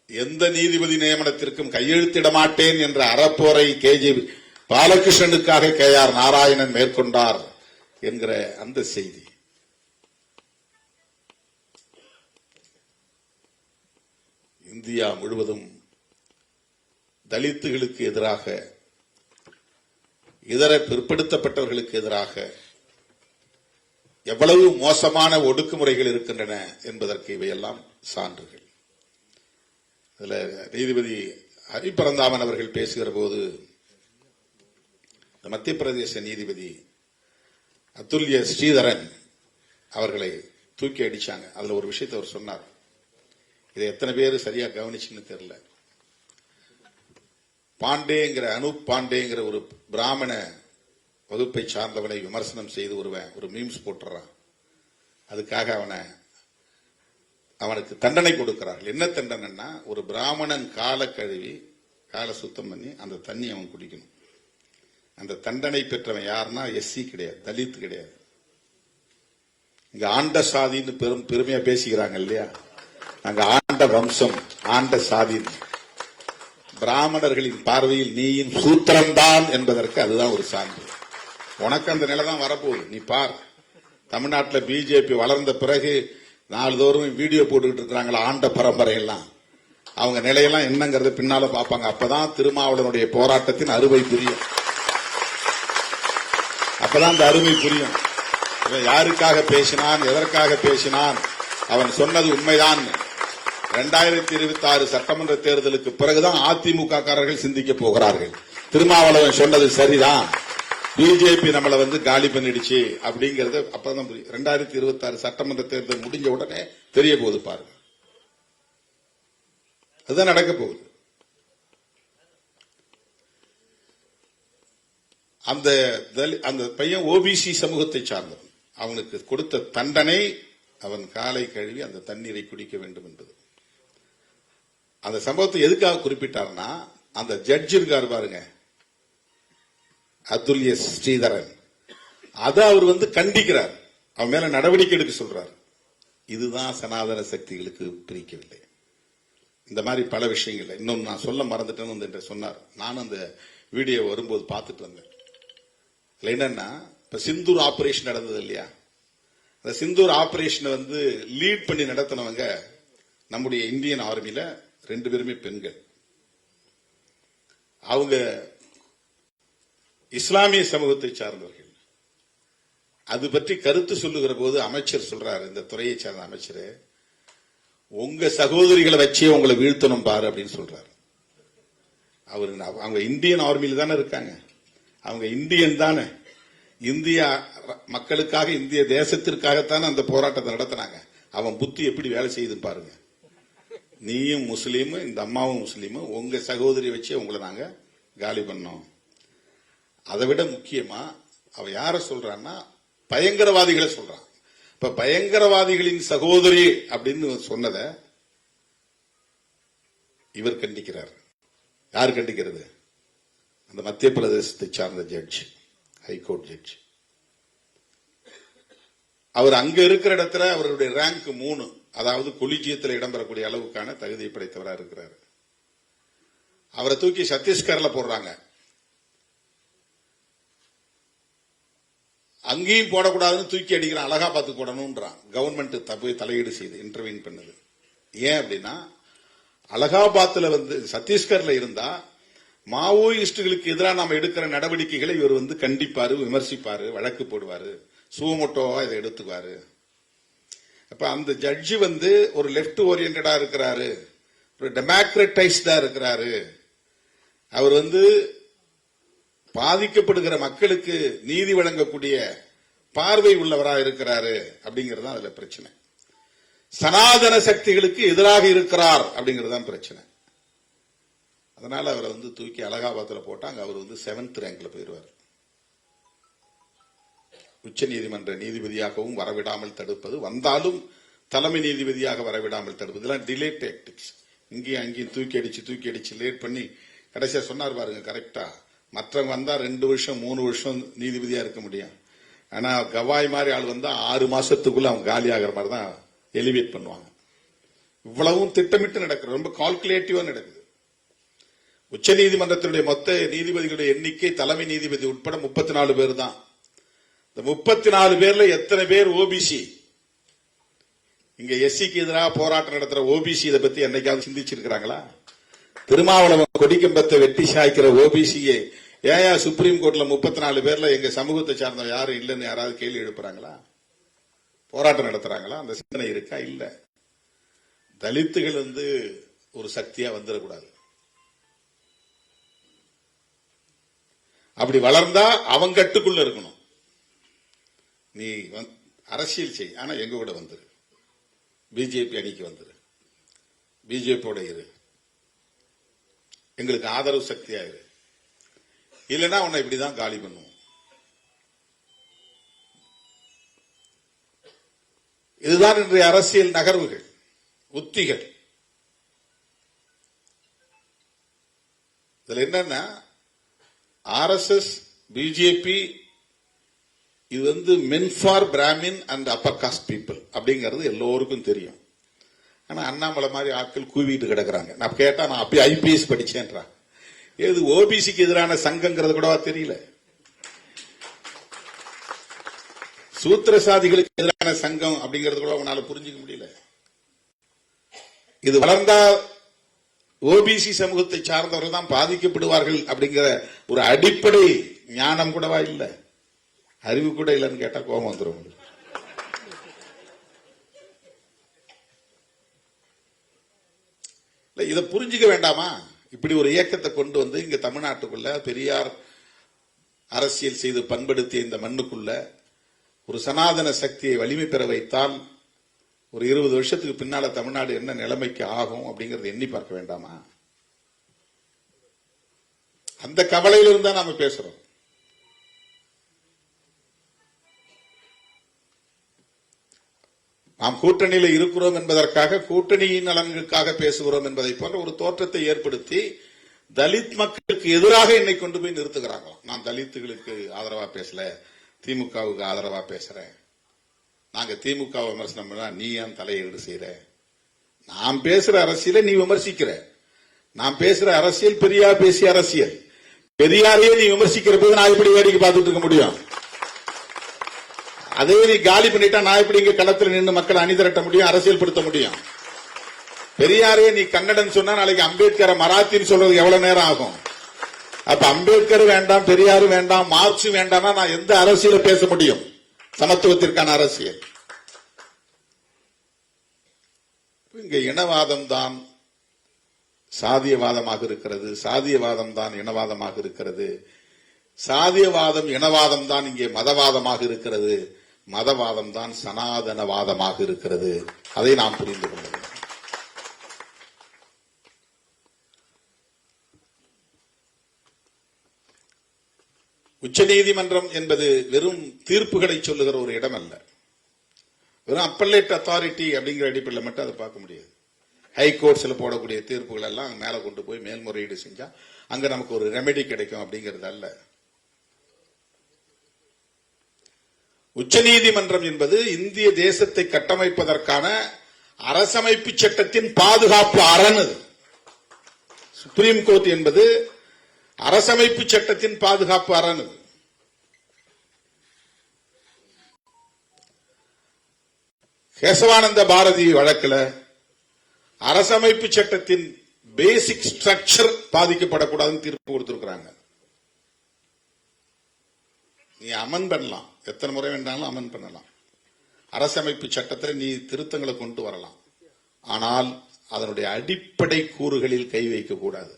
எந்த நீதிபதி நியமனத்திற்கும் கையெழுத்திட மாட்டேன் என்ற அறப்போரை KG பாலகிருஷ்ணனுக்காக KR நாராயணன் மேற்கொண்டார் என்கிற அந்த செய்தி. இந்தியா முழுவதும் தலித்துகளுக்கு எதிராக, இதர பிற்படுத்தப்பட்டவர்களுக்கு எதிராக எவ்வளவு மோசமான ஒடுக்குமுறைகள் இருக்கின்றன என்பதற்கு இவையெல்லாம் சான்றுகள். இதுல நீதிபதி ஹரிபரந்தாமன் அவர்கள் பேசுகிற போது மத்திய பிரதேச நீதிபதி அதுல்ய ஸ்ரீதரன் அவர்களை தூக்கி அடிச்சாங்க. அதுல ஒரு விஷயத்தை அவர் சொன்னார். இதை எத்தனை பேர் சரியா கவனிச்சுன்னு தெரியல. பாண்டேங்கிற அனூப் பாண்டேங்கிற ஒரு பிராமண வகுப்பை சார்ந்தவனை விமர்சனம் செய்து ஒரு மீம்ஸ் போட்டுறான். அதுக்காக அவனுக்கு தண்டனை கொடுக்கிறார்கள். என்ன தண்டனைன்னா, ஒரு பிராமணன் காலை கழுவி காலை சுத்தம் பண்ணி அந்த தண்ணி அவன் குடிக்கணும். அந்த தண்டனை பெற்றவன் யாருன்னா SC கிடையாது, தலித் கிடையாது. இங்க ஆண்ட சாதின்னு பெருமையா பேசிக்கிறாங்க இல்லையா? அங்க ஆண்ட வம்சம், ஆண்ட சாதி. பிராமணர்களின் பார்வையில் நீயும் சூத்திரம்தான் என்பதற்கு அதுதான் ஒரு சான்று. உனக்கு அந்த நிலை தான் வரப்போகுது. நீ பார், தமிழ்நாட்டில் பிஜேபி வளர்ந்த பிறகு நாள்தோறும் வீடியோ போட்டுக்கிட்டு இருக்கிறாங்களா ஆண்ட பரம்பரை எல்லாம், அவங்க நிலையெல்லாம் என்னங்கிறது பின்னால பார்ப்பாங்க. அப்பதான் திருமாவளவனுடைய போராட்டத்தின் அருமை புரியும். அப்பதான் அந்த அருமை புரியும். இவன் யாருக்காக பேசினான், எதற்காக பேசினான், அவன் சொன்னது உண்மைதான். 2026 சட்டமன்ற தேர்தலுக்கு பிறகுதான் அதிமுக காரர்கள் சிந்திக்க போகிறார்கள். திருமாவளவன் சொன்னது சரிதான், பிஜேபி நம்மளை காலி பண்ணிடுச்சு அப்படிங்கறது அப்பதான் புரியும். 2026 சட்டமன்ற தேர்தல் முடிஞ்ச உடனே தெரிய போகுது பாருங்க. அதுதான் நடக்க போகுது. அந்த பையன் ஓபிசி சமூகத்தை சார்ந்தவன். அவனுக்கு கொடுத்த தண்டனை அவன் காலை கழுவி அந்த தண்ணீரை குடிக்க வேண்டும் என்பது. அந்த சம்பவத்தை எதுக்காக குறிப்பிட்டார்னா, அந்த ஜட்ஜ் இருக்காரு பாருங்க, அதுல்ய ஸ்ரீதரன், அதை அவர் கண்டிக்கிறார், அவன் மேல நடவடிக்கை எடுக்க சொல்றார். இதுதான் சனாதன சக்திகளுக்கு பிரிக்கவில்லை. இந்த மாதிரி பல விஷயங்கள். இன்னொன்னு நான் சொல்ல மறந்துட்டேன்னு சொன்னார். நானும் அந்த வீடியோ வரும்போது பார்த்துட்டு வந்தேன். என்னன்னா, இப்ப சிந்தூர் ஆபரேஷன் நடந்தது இல்லையா, அந்த சிந்தூர் ஆபரேஷனை லீட் பண்ணி நடத்தினவங்க நம்முடைய இந்தியன் ஆர்மியில 2 பேருமே பெண்கள். அவங்க இஸ்லாமிய சமூகத்தை சார்ந்தவர்கள். அது பற்றி கருத்து சொல்லுகிற போது அமைச்சர் சொல்றாரு, இந்த துறையை சார்ந்த அமைச்சர், உங்க சகோதரிகளை வச்சே உங்களை வீழ்த்தணும் பாரு அப்படின்னு சொல்றாரு. அவங்க இந்தியன் ஆர்மியில தானே இருக்காங்க, அவங்க இந்தியன் தானே, இந்திய மக்களுக்காக, இந்திய தேசத்திற்காகத்தானே அந்த போராட்டத்தை நடத்தினாங்க. அவன் புத்தி எப்படி வேலை செய்யுதுன்னு பாருங்க. நீயும் முஸ்லீமு, இந்த அம்மாவும் முஸ்லீமு, உங்க சகோதரி வச்சு உங்களை நாங்க காலி பண்ணோம். அதை விட முக்கியமா அவ யார சொல்றான்னா, பயங்கரவாதிகளை சொல்றான். இப்ப பயங்கரவாதிகளின் சகோதரி அப்படின்னு சொன்னத இவர் கண்டிக்கிறார். யார் கண்டிக்கிறது? அந்த மத்திய பிரதேசத்தை சார்ந்த ஜட்ஜ், ஹைகோர்ட் ஜட்ஜ். அவர் அங்க இருக்கிற இடத்துல அவருடைய ரேங்க் 3, அதாவது கொலிஜியத்தில் இடம்பெறக்கூடிய அளவுக்கான தகுதியை படைத்தவராக இருக்கிறார். அவரை தூக்கி சத்தீஸ்கர்ல போடுறாங்க. அங்கேயும் போடக்கூடாதுன்னு தூக்கி அடிக்கிறான், அலகாபாத்துக்கு போடணும்ன்றான். கவர்மெண்ட் போய் தலையீடு செய்து இன்டர்வீன் பண்ணுது. ஏன் அப்படின்னா, அலகாபாத்ல சத்தீஸ்கர்ல இருந்தா மாவோயிஸ்டுகளுக்கு எதிராக நாம எடுக்கிற நடவடிக்கைகளை இவர் கண்டிப்பாரு, விமர்சிப்பாரு, வழக்கு போடுவாரு, சுவமோட்டோவா இதை எடுத்துக்குவாரு. அப்ப அந்த ஜட்ஜி ஒரு லெப்ட் ஓரியன்டா இருக்கிறாரு, ஒரு டெமோக்ரட்டைஸ்டா இருக்கிறாரு. அவர் பாதிக்கப்படுகிற மக்களுக்கு நீதி வழங்கக்கூடிய பார்வை உள்ளவராக இருக்கிறாரு அப்படிங்கிறது அதுல பிரச்சனை. சனாதன சக்திகளுக்கு எதிராக இருக்கிறார் அப்படிங்கிறது பிரச்சனை. அதனால அவரை தூக்கி அலகாபாத்ல போட்டாங்க. அவர் 7th ரேங்க்ல போயிருவார். உச்ச நீதிமன்ற நீதிபதியாகவும் வரவிடாமல் தடுப்பது, வந்தாலும் தலைமை நீதிபதியாக வரவிடாமல் தடுப்பது, இதெல்லாம் டிலே டாக்டிக்ஸ். இங்கேயும் அங்கேயும் தூக்கி அடிச்சு லேட் பண்ணி கடைசியா சொன்னார் பாருங்க, கரெக்டா மற்றவங்க வந்தா 2 வருஷம் 3 வருஷம் நீதிபதியா இருக்க முடியும். ஆனா கவாய் மாதிரி ஆள் 6 மாசத்துக்குள்ள அவங்க காலி ஆகிற மாதிரி தான் எலிவேட் பண்ணுவாங்க. இவ்வளவும் திட்டமிட்டு நடக்குது, ரொம்ப கால்குலேட்டிவா நடக்குது. உச்ச நீதிமன்றத்தினுடைய மொத்த நீதிபதிகளுடைய எண்ணிக்கை தலைமை நீதிபதி உட்பட 34 பேர் தான். இந்த 34 பேர்ல எத்தனை பேர் ஓபிசி? இங்க எஸ்சிக்கு எதிராக போராட்டம் நடத்துற ஓபிசி இதை பத்தி என்னைக்காவது சிந்திச்சிருக்கிறாங்களா? திருமாவளவன் கொடிக்கம்பத்தை வெட்டி சாய்க்கிற ஓபிசியை ஏன் சுப்ரீம் கோர்ட்ல 34 பேர்ல எங்க சமூகத்தை சார்ந்த யாரும் இல்லைன்னு யாராவது கேள்வி எழுப்புறாங்களா? போராட்டம் நடத்துறாங்களா? அந்த சிந்தனை இருக்கா? இல்ல. தலித்துகள் ஒரு சக்தியா வந்துடக்கூடாது. அப்படி வளர்ந்தா அவங்க கட்டுக்குள்ள இருக்கணும். நீ அரசியல் செய், ஆனா எங்க கூட வந்துரு, பிஜேபி அணிக்கு வந்துரு, பிஜேபியோட இரு, எங்களுக்கு ஆதரவு சக்தியா இரு, இல்லைன்னா உன்னை இப்படிதான் காலி பண்ணுவோம். இதுதான் இன்றைய அரசியல் நகர்வுகள், உத்திகள். இதுல என்னன்னா, ஆர்எஸ்எஸ், பிஜேபி இது men for Brahmin and upper caste people அப்படிங்கிறது எல்லோருக்கும் தெரியும். ஆனா அண்ணாமலை மாதிரி ஆட்கள் கூவிட்டு கிடக்குறாங்க. நான் கேட்டா நான் அப்படி ஐபிஎஸ் படிச்சேன்றான். ஏது ஓபிசிக்கு எதிரான சங்கங்கிறது கூடவா தெரியல? சூத்திரசாதிகளுக்கு எதிரான சங்கம் அப்படிங்கிறது கூட உங்களால புரிஞ்சுக்க முடியல. இது வளர்ந்தா ஓபிசி சமூகத்தை சார்ந்தவர்கள் தான் பாதிக்கப்படுவார்கள் அப்படிங்கிற ஒரு அடிப்படை ஞானம் கூடவா இல்ல? அறிவு கூட இல்லைன்னு கேட்டா கோபம் வந்துடும். இதை புரிஞ்சுக்க வேண்டாமா? இப்படி ஒரு இயக்கத்தை கொண்டு வந்து இங்க தமிழ்நாட்டுக்குள்ள பெரியார் அரசியல் செய்து பண்படுத்திய இந்த மண்ணுக்குள்ள ஒரு சனாதன சக்தியை வலிமை பெற வைத்தால் ஒரு 20 வருஷத்துக்கு பின்னால தமிழ்நாடு என்ன நிலைமைக்கு ஆகும் அப்படிங்கறத எண்ணி பார்க்க வேண்டாமா? அந்த கவலையில இருந்தா நாம பேசுறோம். நாம் கூட்டணியில இருக்கிறோம் என்பதற்காக கூட்டணியின் நலன்களுக்காக பேசுகிறோம் என்பதை போன்ற ஒரு தோற்றத்தை ஏற்படுத்தி தலித் மக்களுக்கு எதிராக என்னை கொண்டு போய் நிறுத்துகிறாங்களாம். நான் தலித்துகளுக்கு ஆதரவா பேசல, திமுகவுக்கு ஆதரவா பேசுறேன். நாங்க திமுக விமர்சனம் பண்ணா நீ ஏன் தலையீடு செய்யற? நான் பேசுற அரசியலை நீ விமர்சிக்கிற. நான் பேசுற அரசியல் பெரியார் பேசிய அரசியல். பெரியாரையே நீ விமர்சிக்கிற போது நான் எப்படி வேடிக்கை பார்த்துட்டு இருக்க முடியும்? அதே நீ காலி பண்ணிட்டா நான் எப்படி இங்க களத்தில் நின்று மக்களை அணிதிரட்ட முடியும், அரசியல் படுத்த முடியும்? பெரியாரே நீ கன்னடன் சொன்னா நாளைக்கு அம்பேத்கரை மராத்தின்னு சொல்றது எவ்வளவு நேரம் ஆகும்? அப்ப அம்பேத்கர் வேண்டாம், பெரியாரு வேண்டாம், மார்க்ஸ் வேண்டாம்னா நான் எந்த அரசியல பேச முடியும்? சமத்துவத்திற்கான அரசியல். இங்க இனவாதம் தான் சாதியவாதமாக இருக்கிறது, சாதியவாதம் தான் இனவாதமாக இருக்கிறது, சாதியவாதம் இனவாதம் தான் இங்கே மதவாதமாக இருக்கிறது, மதவாதம் தான் சனாதனவாதமாக இருக்கிறது. அதை நாம் புரிந்து கொள்ள வேண்டும். உச்சநீதிமன்றம் என்பது வெறும் தீர்ப்புகளை சொல்லுகிற ஒரு இடம் அல்ல. வெறும் அப்பல்லேட் அத்தாரிட்டி அப்படிங்கிற அடிப்படையில் மட்டும் அதை பார்க்க முடியாது. ஹைகோர்ட்ஸ்ல போடக்கூடிய தீர்ப்புகள் எல்லாம் மேல கொண்டு போய் மேல்முறையீடு செஞ்சா அங்க நமக்கு ஒரு ரெமெடி கிடைக்கும் அப்படிங்கிறது அல்ல. உச்சநீதிமன்றம் என்பது இந்திய தேசத்தை கட்டமைப்பதற்கான அரசமைப்பு சட்டத்தின் பாதுகாப்பு அரண். சுப்ரீம் கோர்ட் என்பது அரசமைப்பு சட்டத்தின் பாதுகாப்பு அரண். கேசவானந்த பாரதி வழக்கில் அரசமைப்பு சட்டத்தின் பேசிக் ஸ்ட்ரக்சர் பாதிக்கப்படக்கூடாதுன்னு தீர்ப்பு கொடுத்திருக்கிறாங்க. நீ அமன் பண்ணலாம், எத்தனை முறை வேண்டாலும் அமன் பண்ணலாம். அரசமைப்பு சட்டத்தில் நீ திருத்தங்களை கொண்டு வரலாம். ஆனால் அதனுடைய அடிப்படை கூறுகளில் கை வைக்கக்கூடாது.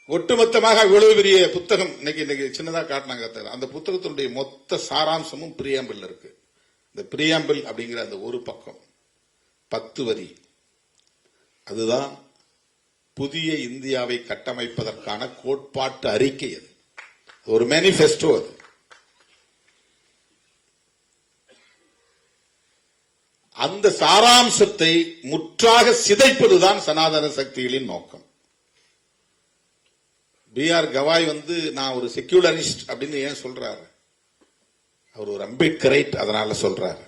ஒட்டுமொத்தமாக இவ்வளவு பெரிய புத்தகம் இன்னைக்கு சின்னதா காட்டினாங்க. அந்த புத்தகத்தினுடைய மொத்த சாராம்சமும் பிரியாம்பிள் இருக்கு. இந்த பிரியாம்பிள் அப்படிங்கிற அந்த ஒரு பக்கம் 10 வரி, அதுதான் புதிய இந்தியாவை கட்டமைப்பதற்கான கோட்பாட்டு அறிக்கை. அது ஒரு மேனிபெஸ்டோ. அது அந்த சாராம்சத்தை முற்றாக சிதைப்பதுதான் சனாதன சக்திகளின் நோக்கம். B.R. கவாய் நான் ஒரு செக்யூலரிஸ்ட் அப்படின்னு ஏன் சொல்றாரு? அவர் ஒரு அம்பேத்கரைட், அதனால சொல்றாரு.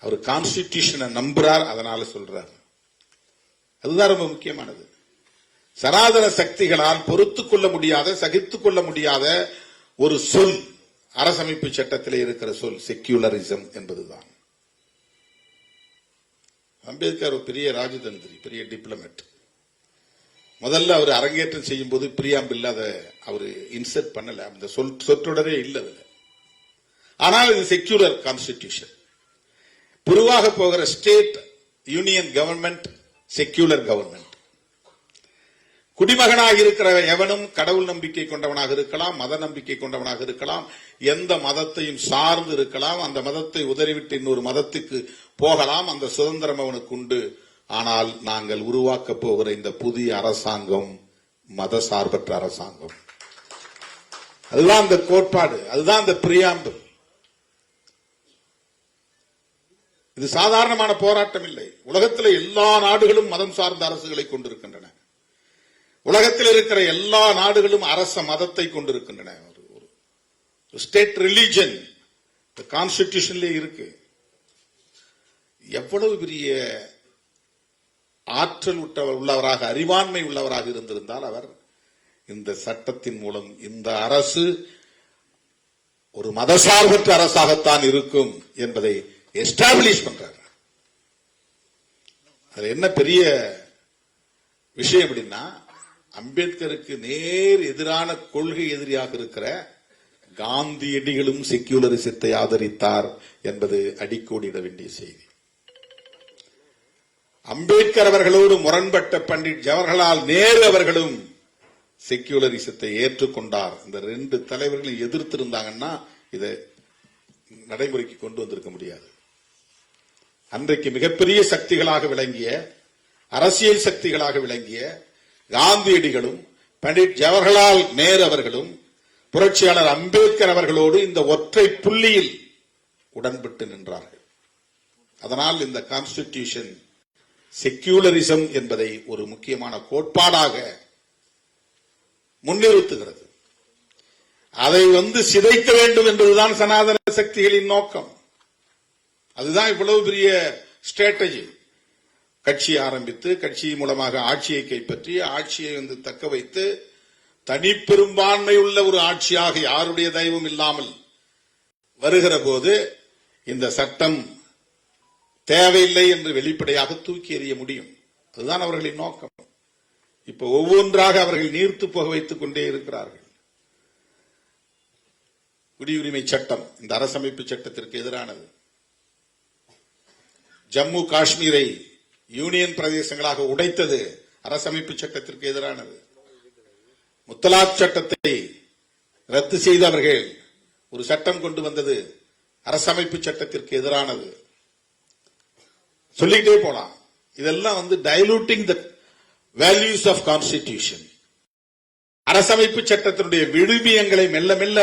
அவர் கான்ஸ்டிடியூஷனை நம்புறார், அதனால சொல்றாரு. அதுதான் ரொம்ப முக்கியமானது. சனாதன சக்திகளால் பொறுத்துக் கொள்ள முடியாத, சகித்துக் கொள்ள முடியாத ஒரு சொல் அரசமைப்பு சட்டத்தில் இருக்கிற சொல் செக்யூலரிசம் என்பதுதான். அம்பேத்கர் ஒரு பெரிய ராஜதந்திரி, பெரிய டிப்ளமேட். முதல்ல அவர் அரங்கேற்றம் செய்யும் போது பிரியாம்பிள் அதை அவர் இன்சர்ட் பண்ணல, அந்த சொற்றொடரே இல்லை அதுல. ஆனால் இது செக்யூலர் கான்ஸ்டிடியூஷன். உருவாக போகிற state union government secular government. குடிமகனாக இருக்கிற எவனும் கடவுள் நம்பிக்கை கொண்டவனாக இருக்கலாம், மத நம்பிக்கை கொண்டவனாக இருக்கலாம், எந்த மதத்தையும் சார்ந்து இருக்கலாம், அந்த மதத்தை உதறிவிட்டு இன்னொரு மதத்துக்கு போகலாம், அந்த சுதந்திரம் அவனுக்கு உண்டு. ஆனால் நாங்கள் உருவாக்க போகிற இந்த புதிய அரசாங்கம் மத சார்பற்ற அரசாங்கம். அதுதான் அந்த கோட்பாடு, அதுதான் அந்த பிரியாம்பிள். இது சாதாரணமான போராட்டம் இல்லை. உலகத்தில் எல்லா நாடுகளும் மதம் சார்ந்த அரசுகளை கொண்டிருக்கின்றன. உலகத்தில் இருக்கிற எல்லா நாடுகளும் அரச மதத்தை கொண்டிருக்கின்றன. ஸ்டேட் ரிலிஜன் கான்ஸ்டிடியூஷன்ல இருக்கு. எவ்வளவு பெரிய ஆற்றல் உள்ளவராக, அறிவாண்மை உள்ளவராக இருந்திருந்தால் அவர் இந்த சட்டத்தின் மூலம் இந்த அரசு ஒரு மதசார்பற்ற அரசாகத்தான் இருக்கும் என்பதை எஸ்டாப்ளிஷ் பண்றார். அதுல என்ன பெரிய விஷயம் அப்படின்னா, அம்பேத்கருக்கு நேர் எதிரான கொள்கை எதிரியாக இருக்கிற காந்தியடிகளும் செக்யூலரிசத்தை ஆதரித்தார் என்பது அடிக்கோடிட வேண்டிய செய்தி. அம்பேத்கர் அவர்களோடு முரண்பட்ட பண்டிட் ஜவஹர்லால் நேரு அவர்களும் செக்யூலரிசத்தை ஏற்றுக்கொண்டார். இந்த ரெண்டு தலைவர்களும் எதிர்த்திருந்தாங்கன்னா இதை நடைமுறைக்கு கொண்டு வந்திருக்க முடியாது. அன்றைக்கு மிகப்பெரிய சக்திகளாக விளங்கிய, அரசியல் சக்திகளாக விளங்கிய காந்தியடிகளும் பண்டிட் ஜவஹர்லால் நேரு அவர்களும் புரட்சியாளர் அம்பேத்கர் அவர்களோடு இந்த ஒற்றை புள்ளியில் உடன்பட்டு நின்றார்கள். அதனால் இந்த கான்ஸ்டிடியூஷன் செக்யூலரிசம் என்பதை ஒரு முக்கியமான கோட்பாடாக முன்னிறுத்துகிறது. அதை சிதைக்க வேண்டும் என்பதுதான் சனாதன சக்திகளின் நோக்கம். அதுதான் இவ்வளவு பெரிய ஸ்ட்ராட்டஜி. கட்சி ஆரம்பித்து, கட்சி மூலமாக ஆட்சியை கைப்பற்றி, ஆட்சியை தக்க வைத்து, தனிப்பெரும்பான்மை உள்ள ஒரு ஆட்சியாக யாருடைய தயவும் இல்லாமல் வருகிற போது இந்த சட்டம் தேவையில்லை என்று வெளிப்படையாக தூக்கி எறிய முடியும். அதுதான் அவர்களின் நோக்கம். இப்ப ஒவ்வொன்றாக அவர்கள் நீர்த்து போக வைத்துக் கொண்டே இருக்கிறார்கள். குடியுரிமை சட்டம் இந்த அரசமைப்பு சட்டத்திற்கு எதிரானது. ஜம்மு காஷ்மீரை யூனியன் பிரதேசங்களாக உடைத்தது அரசமைப்பு சட்டத்திற்கு எதிரானது. முத்தலாக் சட்டத்தை ரத்து செய்து அவர்கள் ஒரு சட்டம் கொண்டு வந்தது அரசமைப்பு சட்டத்திற்கு எதிரானது. சொல்லிக்கிட்டே போலாம். இதெல்லாம் டைலூட்டிங் த வேல்யூஸ் ஆஃப் கான்ஸ்டிடியூஷன். அரசமைப்பு சட்டத்தினுடைய விழுமியங்களை மெல்ல மெல்ல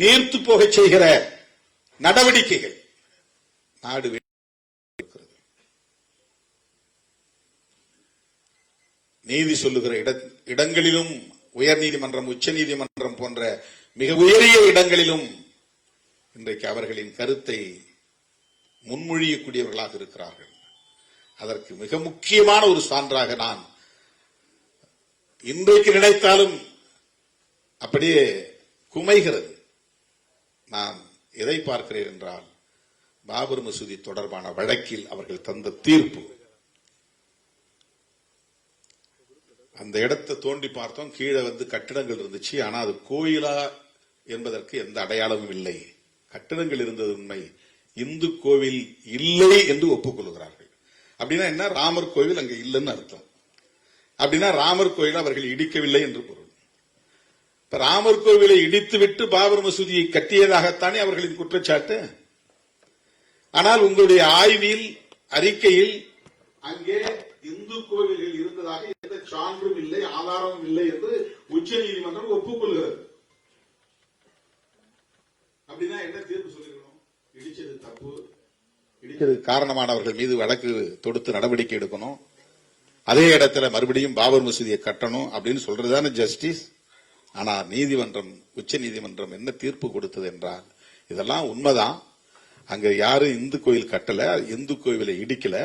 நீர்த்து போக செய்கிற நடவடிக்கைகள் நாடு நீதி சொல்லுகிற இடங்களிலும், உயர்நீதிமன்றம், உச்ச நீதிமன்றம் போன்ற மிக உயரிய இடங்களிலும் இன்றைக்கு அவர்களின் கருத்தை முன்மொழியக்கூடியவர்களாக இருக்கிறார்கள். அதற்கு மிக முக்கியமான ஒரு சான்றாக நான் இன்றைக்கு நினைத்தாலும் அப்படியே குமைகிறது. நான் எதை பார்க்கிறேன் என்றால், பாபர் மசூதி தொடர்பான வழக்கில் அவர்கள் தந்த தீர்ப்பு. அந்த இடத்தை தோண்டி பார்த்தோம், கீழே கட்டிடங்கள் இருந்துச்சு. ஆனா அது கோயிலா என்பதற்கு எந்த அடையாளமும் இல்லை. கட்டிடங்கள் இருந்தது உண்மை, இந்து கோவில் இல்லை என்று ஒப்புக்கொள்கிறார்கள். அப்படின்னா என்ன? ராமர் கோவில் அங்க இல்லைன்னு அர்த்தம். அப்படின்னா ராமர் கோயில் அவர்கள் இடிக்கவில்லை என்று பொருள். இப்ப ராமர் கோவிலை இடித்துவிட்டு பாபர் மசூதியை கட்டியதாகத்தானே அவர்களின் குற்றச்சாட்டு. ஆனால் உங்களுடைய ஆய்வில், அறிக்கையில் அங்கே இந்து கோவில்கள் இருந்ததாக எந்த சான்றும் இல்லை, ஆதாரமும் இல்லை என்று உச்ச நீதிமன்றம் ஒப்புக்கொள்கிறது. அப்படின்னா என்ன தீர்ப்பு சொல்லிருக்கணும்? இடிச்சது தப்பு, இடிச்சது காரணமானவர்கள் மீது வழக்கு தொடுத்து நடவடிக்கை எடுக்கணும், அதே இடத்துல மறுபடியும் பாபர் மசூதியை கட்டணும் அப்படின்னு சொல்றதுதானே ஜஸ்டிஸ். ஆனா நீதிமன்றம், உச்ச நீதிமன்றம் என்ன தீர்ப்பு கொடுத்தது என்றால், இதெல்லாம் உண்மைதான், அங்க யாரும் இந்து கோயில் கட்டல, இந்து கோவிலை இடிக்கல,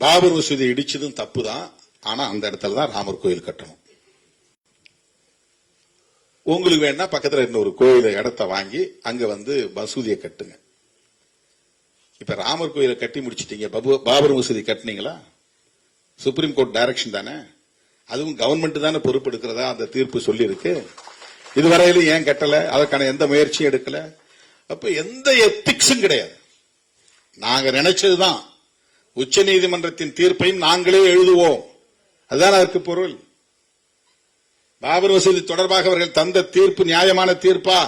பாபர் மசூதி இடிச்சதும் தப்பு தான், ஆனா அந்த இடத்துல தான் ராமர் கோயில் கட்டணும். உங்களுக்கு வேணா பக்கத்துல இன்னொரு கோயில இடத்தை வாங்கி அங்க மசூதியை கட்டுங்க. இப்ப ராமர் கோயிலை கட்டி முடிச்சிட்டீங்க, பாபர் மசூதி கட்டினீங்களா? சுப்ரீம் கோர்ட் டைரக்ஷன் தானே, அதுவும் கவர்மெண்ட் தானே பொறுப்பு எடுக்கிறதா அந்த தீர்ப்பு சொல்லி இருக்கு. இதுவரையிலும் ஏன் கட்டல? அதற்கான எந்த முயற்சியும் எடுக்கல. அப்ப எந்த எத்திக்ஸும் கிடையாது. நாங்க நினைச்சதுதான், உச்ச நீதிமன்றத்தின் தீர்ப்பையும் நாங்களே எழுதுவோம், அதுதான் அதற்கு பொருள். பாபர் மசூதி தொடர்பாக அவர்கள் தந்த தீர்ப்பு நியாயமான தீர்ப்பா?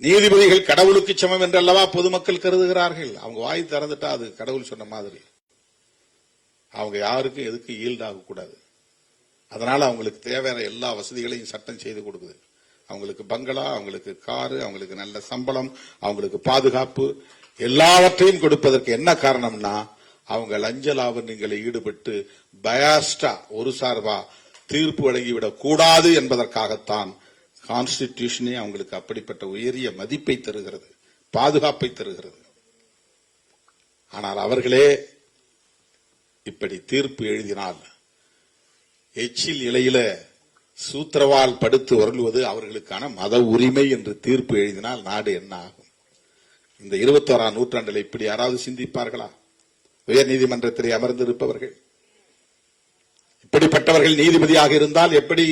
நீதிபதிகள் கடவுளுக்கு சமம் என்றல்லவா பொதுமக்கள் கருதுகிறார்கள். அவங்க வாய் திறந்துட்டா அது கடவுள் சொன்ன மாதிரி. அவங்க யாருக்கும் எதுக்கு ஈல்டாக கூடாது. அதனால அவங்களுக்கு தேவையான எல்லா வசதிகளையும் சட்டம் செய்து கொடுக்குது. அவங்களுக்கு பங்களா, அவங்களுக்கு காரு, அவங்களுக்கு நல்ல சம்பளம், அவங்களுக்கு பாதுகாப்பு, எல்லாவற்றையும் கொடுப்பதற்கு என்ன காரணம்னா, அவங்க லஞ்ச லாவண்யங்களை ஈடுபட்டு பயாஸ்டா, ஒரு சார்பா தீர்ப்பு வழங்கிவிடக் கூடாது என்பதற்காகத்தான் கான்ஸ்டிடியூஷனே அவங்களுக்கு அப்படிப்பட்ட உயரிய மதிப்பை தருகிறது, பாதுகாப்பை தருகிறது. ஆனால் அவர்களே இப்படி தீர்ப்பு எழுதினால் எச்சில் இலையில சூத்திரவால் படுத்து வருள்வது அவர்களுக்கான மத உரிமை என்று தீர்ப்பு எழுதினால் நாடு என்ன ஆகும்? இந்த 21ஆம் நூற்றாண்டில் இப்படி யாராவது சிந்திப்பார்களா? உயர் நீதிமன்றத்திலே அமர்ந்திருப்பவர்கள் இப்படிப்பட்டவர்கள் நீதிபதியாக இருந்தால் எப்படி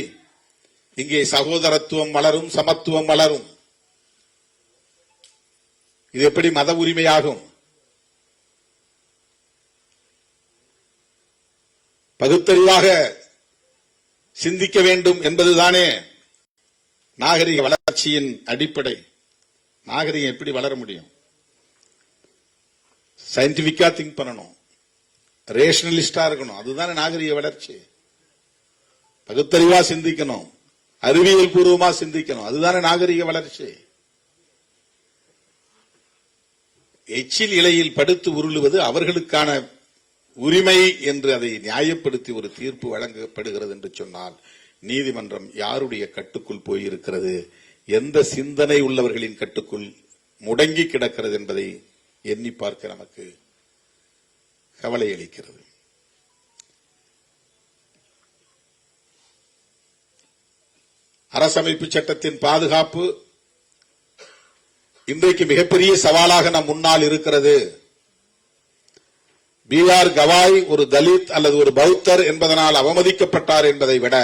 இங்கே சகோதரத்துவம் வளரும், சமத்துவம் வளரும்? இது எப்படி மத உரிமையாகும்? பகுத்தறிவாக சிந்திக்க வேண்டும் என்பதுதானே நாகரிக வளர்ச்சியின் அடிப்படை. நாகரிகம் எப்படி வளர முடியும்? சயின்டிபிக்கா திங்க் பண்ணணும், ரேஷனலிஸ்டா இருக்கணும். அதுதானே நாகரிக வளர்ச்சி. பகுத்தறிவா சிந்திக்கணும், அறிவியல் பூர்வமா சிந்திக்கணும். அதுதானே நாகரிக வளர்ச்சி. எச்சில் இலையில் படுத்து உருளுவது அவர்களுக்கான உரிமை என்று அதை நியாயப்படுத்தி ஒரு தீர்ப்பு வழங்கப்படுகிறது என்று சொன்னால் நீதிமன்றம் யாருடைய கட்டுக்குள் போயிருக்கிறது, எந்த சிந்தனை உள்ளவர்களின் கட்டுக்குள் முடங்கி கிடக்கிறது என்பதை எண்ணி பார்க்க நமக்கு கவலை அளிக்கிறது. அரசமைப்பு சட்டத்தின் பாதுகாப்பு இன்றைக்கு மிகப்பெரிய சவாலாக நம் முன்னால் இருக்கிறது. B.R. கவாய் ஒரு தலித் அல்லது ஒரு பௌத்தர் என்பதனால் அவமதிக்கப்பட்டார் என்பதை விட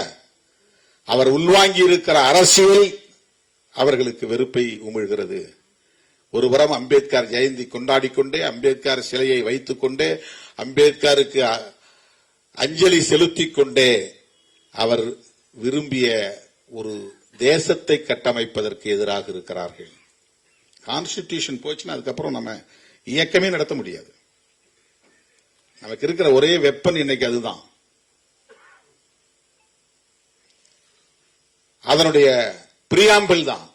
அவர் உள்வாங்கி இருக்கிற அரசியல் அவர்களுக்கு வெறுப்பை உமிழ்கிறது. ஒருபுறம் அம்பேத்கர் ஜெயந்தி கொண்டாடிக்கொண்டே, அம்பேத்கர் சிலையை வைத்துக் கொண்டே, அம்பேத்கருக்கு அஞ்சலி செலுத்திக் கொண்டே அவர் விரும்பிய ஒரு தேசத்தை கட்டமைப்பதற்கு எதிராக இருக்கிறார்கள். கான்ஸ்டிடியூஷன் போச்சுன்னா அதுக்கப்புறம் நம்ம இயக்கமே நடத்த முடியாது. நமக்கு இருக்கிற ஒரே வெப்பன் இன்னைக்கு அதுதான். அதனுடைய பிரியாம்பிள் தான்.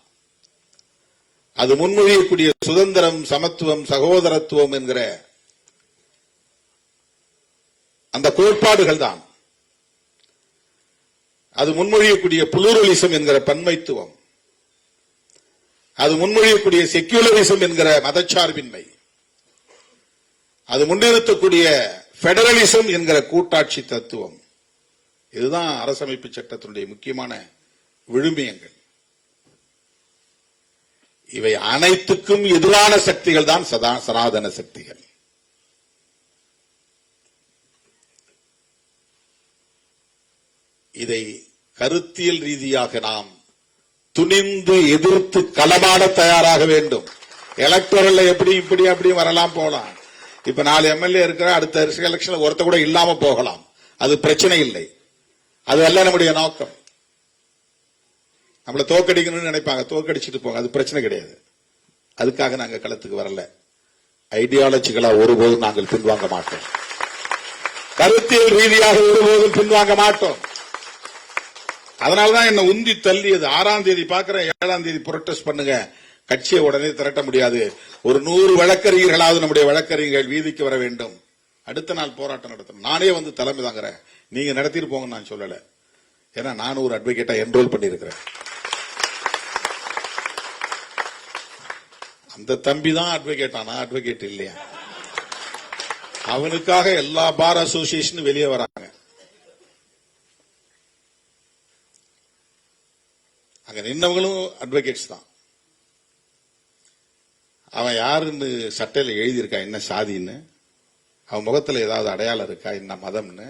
அது முன்மொழியக்கூடிய சுதந்திரம், சமத்துவம், சகோதரத்துவம் என்கிற அந்த கோட்பாடுகள் தான். அது முன்மொழியக்கூடிய புளூரலிசம் என்கிற பன்மைத்துவம், அது முன்மொழியக்கூடிய செக்யூலரிசம் என்கிற மதச்சார்பின்மை, அது முன்னிறுத்தக்கூடிய பெடரலிசம் என்கிற கூட்டாட்சி தத்துவம். இதுதான் அரசமைப்பு சட்டத்தினுடைய முக்கியமான விழுமியங்கள். இவை அனைத்துக்கும் எதிரான சக்திகள் தான் சனாதன சக்திகள். இதை கருத்தியல் ரீதியாக நாம் துணிந்து எதிர்த்து களமாட தயாராக வேண்டும். எலக்டோரல்ல எப்படி இப்படி அப்படி வரலாம் போலாம். இப்ப 4 MLA இருக்கிற அடுத்த எலெக்ஷன்ல ஒருத்த கூட இல்லாம போகலாம். அது பிரச்சனை இல்லை. அது அல்ல நம்முடைய நோக்கம். நம்மளை தோக்கடிக்கணும்னு நினைப்பாங்க, தோக்கடிச்சிட்டு போங்க, அது பிரச்சனை கிடையாது. அதுக்காக நாங்க களத்துக்கு வரல. ஐடியாலஜிகளா ஒருபோதும் நாங்கள் பின்வாங்க மாட்டோம். கருத்தியல் ரீதியாக ஒருபோதும் பின்வாங்க மாட்டோம். அதனாலதான் என்ன உந்தி தள்ளியது. 6ஆம் தேதி பாக்குறேன், 7ஆம் தேதி புரொட்டஸ்ட் பண்ணுங்க, கட்சியை உடனே திரட்ட முடியாது, ஒரு 100 வழக்கறிஞர்களாவது நம்முடைய வழக்கறிஞர்கள் வீதிக்கு வர வேண்டும், அடுத்த நாள் போராட்டம் நடத்தணும். நானே வந்து தலைமை தாங்கிறேன், நீங்க நடத்திட்டு போங்க நான் சொல்லல. ஏன்னா நான் ஒரு அட்வொகேட்டா என்ரோல் பண்ணிருக்கிறேன். அந்த தம்பி தான் அட்வொகேட்டா, நான் அட்வொகேட் இல்லையா. அவனுக்காக எல்லா பார் அசோசியேஷனும் வெளியே வராங்க. அங்க நின்னவங்களும் அட்வொகேட்ஸ் தான். அவன் யாருன்னு சட்டையில எழுதியிருக்கா, என்ன சாதின்னு, அவன் முகத்துல ஏதாவது அடையாளம் இருக்கா, என்ன மதம்னு.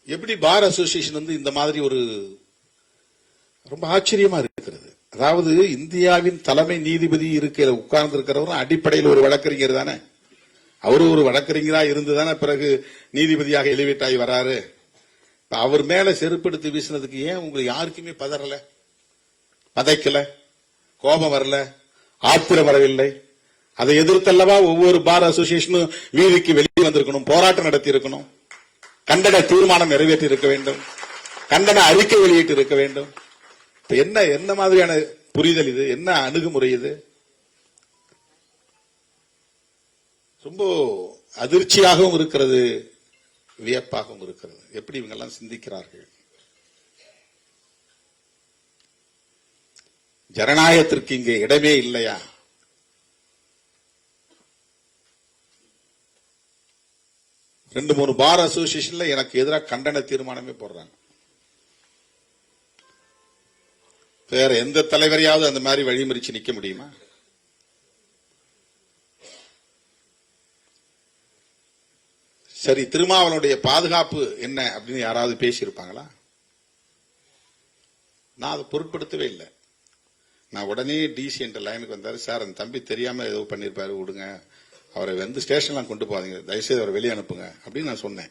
எப்படி பார் அசோசியேஷன் வந்து இந்த மாதிரி ஒரு ரொம்ப ஆச்சரியமா இருக்கிறது. அதாவது இந்தியாவின் தலைமை நீதிபதி இருக்கிற உட்கார்ந்து இருக்கிறவரும் அடிப்படையில் ஒரு வழக்கறிஞர் தானே. அவரு ஒரு வழக்கறிஞரா இருந்துதானே பிறகு நீதிபதியாக எலிவேட் ஆகி வராரு. அவர் மேல செருப்படுத்தி வீசினதுக்கு ஏன் உங்களுக்கு யாருக்குமே பதறல, பதைக்கல, கோபம் வரல, ஆத்திரம் வரவில்லை? அதை எதிர்த்தல்லவா ஒவ்வொரு பார் அசோசியேஷனும் வீதிக்கு வெளியே வந்திருக்கணும், போராட்டம் நடத்தி இருக்கணும், கண்டன தீர்மானம் நிறைவேற்றி இருக்க வேண்டும், கண்டன அறிக்கை வெளியிட்டு இருக்க வேண்டும். என்ன மாதிரியான புரிதல் இது, என்ன அணுகுமுறை இது? ரொம்ப அதிர்ச்சியாகவும் இருக்கிறது, வியப்பாகவும் இருக்கிறது. எப்படி இவங்க எல்லாம் சிந்திக்கிறார்கள்? ஜனநாயகத்திற்கு இங்கே இடமே இல்லையா? ரெண்டு மூணு பார் அசோசியேஷன்ல எனக்கு எதிராக கண்டன தீர்மானமே போடுறாங்க. வேற எந்த தலைவரையாவது அந்த மாதிரி வழிமறிச்சு நிக்க முடியுமா? சரி, திருமாவளவனுடைய பாதுகாப்பு என்ன அப்படின்னு யாராவது பேசியிருப்பாங்களா? நான் அதை பொருட்படுத்தவே இல்லை. நான் உடனே டிசி என்ற லைனுக்கு வந்தாரு. சார், அந்த தம்பி தெரியாம ஏதோ பண்ணிருப்பாரு, விடுங்க, அவரை வந்து ஸ்டேஷன்லாம் கொண்டு போவாதீங்க, தயவுசெய்து அவரை வெளியே அனுப்புங்க அப்படின்னு நான் சொன்னேன்.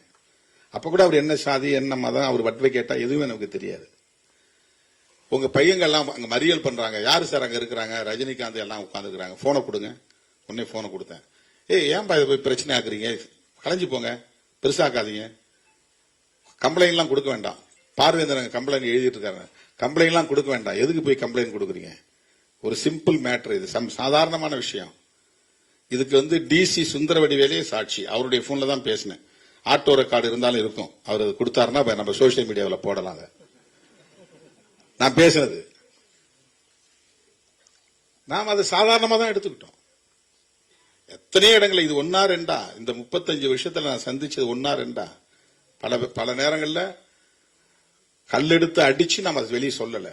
அப்ப கூட அவர் என்ன சாதி என்ன மதம் அவர் வட்வை கேட்டா எதுவுமே நமக்கு தெரியாது. உங்க பையங்கள்லாம் அங்க மறியல் பண்றாங்க, யாரு சார் அங்க இருக்கிறாங்க? ரஜினிகாந்த் எல்லாம் உட்கார்ந்து இருக்கிறாங்க, போனை கொடுங்க. உடனே போனை கொடுத்தேன். ஏன்பா இதை போய் பிரச்சனை ஆக்குறீங்க, கலைஞ்சு போங்க, பெருசாக்காதீங்க, கம்ப்ளைண்ட் எல்லாம் கொடுக்க வேண்டாம். பார்வேந்திரன் கம்ப்ளைண்ட் எழுதிட்டு இருக்காங்க, கம்ப்ளைண்ட் எல்லாம் கொடுக்க வேண்டாம், எதுக்கு போய் கம்ப்ளைண்ட் கொடுக்குறீங்க? ஒரு சிம்பிள் மேட்டர், இது சாதாரணமான விஷயம். இதுக்கு வந்து டிசி சுந்தரவடிவேலே சாட்சி, அவருடைய போன்ல தான் பேசினேன். ஆட்டோ ரெக்கார்டு இருந்தாலும் இருக்கும், அவர் கொடுத்தாருன்னா நம்ம சோசியல் மீடியாவில் போடலாம். நான் பேசினது நாம் அதை சாதாரணமா தான் எடுத்துக்கிட்டோம். எத்தனையோ இடங்கள், இது ஒன்னா ரெண்டா, இந்த 35 வருஷத்துல நான் சந்திச்சது ஒன்னா ரெண்டா? பல நேரங்கள்ல கல்லெடுத்து அடிச்சு நம்ம அதை வெளியே சொல்லல.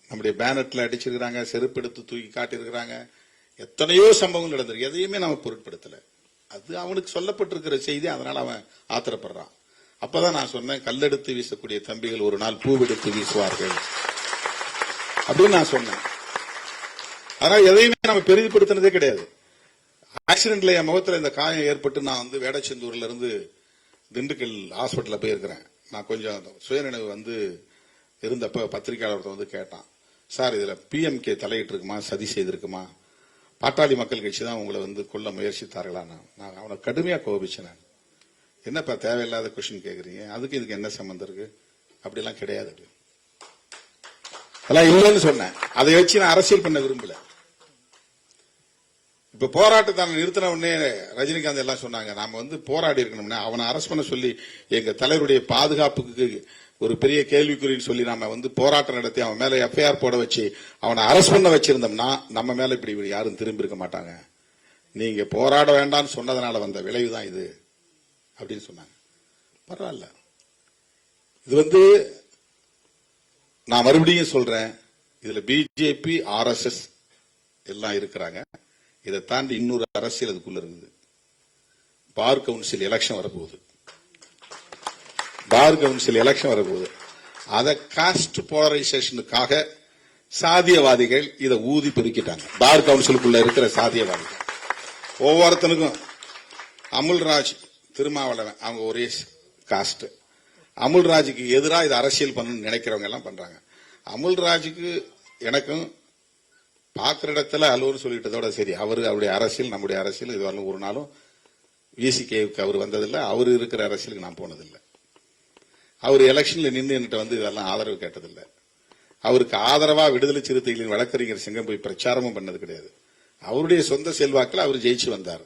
நம்முடைய பேனட்ல அடிச்சிருக்கிறாங்க, செருப்பு எடுத்து தூக்கி காட்டியிருக்கிறாங்க, எத்தனையோ சம்பவங்கள் நடந்திருக்கு. எதையுமே நம்ம பொருட்படுத்தல. அது அவனுக்கு சொல்லப்பட்டிருக்கிற செய்தி, அதனால அவன் ஆத்திரப்படுறான். அப்பதான் நான் சொன்னேன், கல்லெடுத்து வீசக்கூடிய தம்பிகள் ஒரு நாள் பூவெடுத்து வீசுவார்கள் அப்படின்னு நான் சொன்னேன். அதனால எதையுமே நம்ம பெரிதுபடுத்தினதே கிடையாது. ஆக்சிடென்ட்ல என் முகத்துல இந்த காயம் ஏற்பட்டு நான் வந்து வேடச்செந்தூர்ல இருந்து திண்டுக்கல் ஹாஸ்பிட்டல்ல போயிருக்கிறேன். நான் கொஞ்சம் சுயநினைவு வந்து இருந்தப்ப பத்திரிகையாளர் வந்து கேட்டான், சார் இதுல PMK தலையிட்டு இருக்குமா, சதி செய்திருக்குமா, பாட்டாளி மக்கள் கட்சி தான் உங்களை வந்து கொல்ல முயற்சித்தார்களா? நான் அவனை கடுமையா கோபிச்சேன். என்னப்பா தேவையில்லாத கொஸ்டின் கேக்குறீங்க, அதுக்கு இதுக்கு என்ன சம்பந்தம் இருக்கு? அப்படிலாம் கிடையாது, அதெல்லாம் இல்லைன்னு சொன்னேன். அதை வச்சு நான் அரசியல் பண்ண விரும்பல. இப்ப போராட்டத்தை நிறுத்தின உடனே ரஜினிகாந்த் எல்லாம் சொன்னாங்க, நாம வந்து போராடி இருக்கணும்னா அவனை அரெஸ்ட் பண்ண சொல்லி எங்க தலைவருடைய பாதுகாப்புக்கு ஒரு பெரிய கேள்விக்குறின்னு சொல்லி நாம வந்து போராட்டம் நடத்தி அவன் மேல FIR போட வச்சு அவனை அரெஸ்ட் பண்ண வச்சிருந்தோம்னா நம்ம மேல இப்படி யாரும் திரும்பி இருக்க மாட்டாங்க. நீங்க போராட வேண்டாம்னு சொன்னதுனால வந்த விளைவுதான் இது அப்படின்னு சொன்னாங்க. பரவாயில்ல, இது வந்து நான் மறுபடியும் சொல்றேன், இதுல BJP RSS எல்லாம் இருக்கிறாங்க. இதை தாண்டி இன்னொரு அரசியல் அதுக்குள்ள இருக்குது. பார் கவுன்சில் எலெக்ஷன் வரப்போகுது, பார் கவுன்சில் எலெக்ஷன் வரப்போகுது. அதை காஸ்ட் போலரைசேஷனுக்காக சாதியவாதிகள் இதை ஊதி பெருக்கிட்டாங்க. பார் கவுன்சிலுக்குள்ள இருக்கிற சாதியவாதிகள் ஒவ்வொருத்தனுக்கும் அமுல்ராஜ், திருமாவளவன், அவங்க ஒரே காஸ்ட். அமுல்ராஜுக்கு எதிராக இது அரசியல் பண்ணணும்னு நினைக்கிறவங்க எல்லாம் பண்றாங்க. அமுல்ராஜுக்கு எனக்கும் பாக்குற இடத்துல அலுவலர் சொல்லிட்டதோட சரி, அவருடைய அரசியல் நம்முடைய அரசியல் இது வரலும் ஒரு நாளும் VCKவுக்கு அவர் வந்ததில்லை, அவரு இருக்கிற அரசியலுக்கு நான் போனதில்லை. அவர் எலெக்ஷன்ல நின்று வந்து இதெல்லாம் ஆதரவு கேட்டதில்லை. அவருக்கு ஆதரவா விடுதலை சிறுத்தைகளின் வழக்கறிஞர் சிங்கம் போய் பிரச்சாரமும் பண்ணது கிடையாது. அவருடைய சொந்த செல்வாக்கில் அவர் ஜெயிச்சு வந்தார்,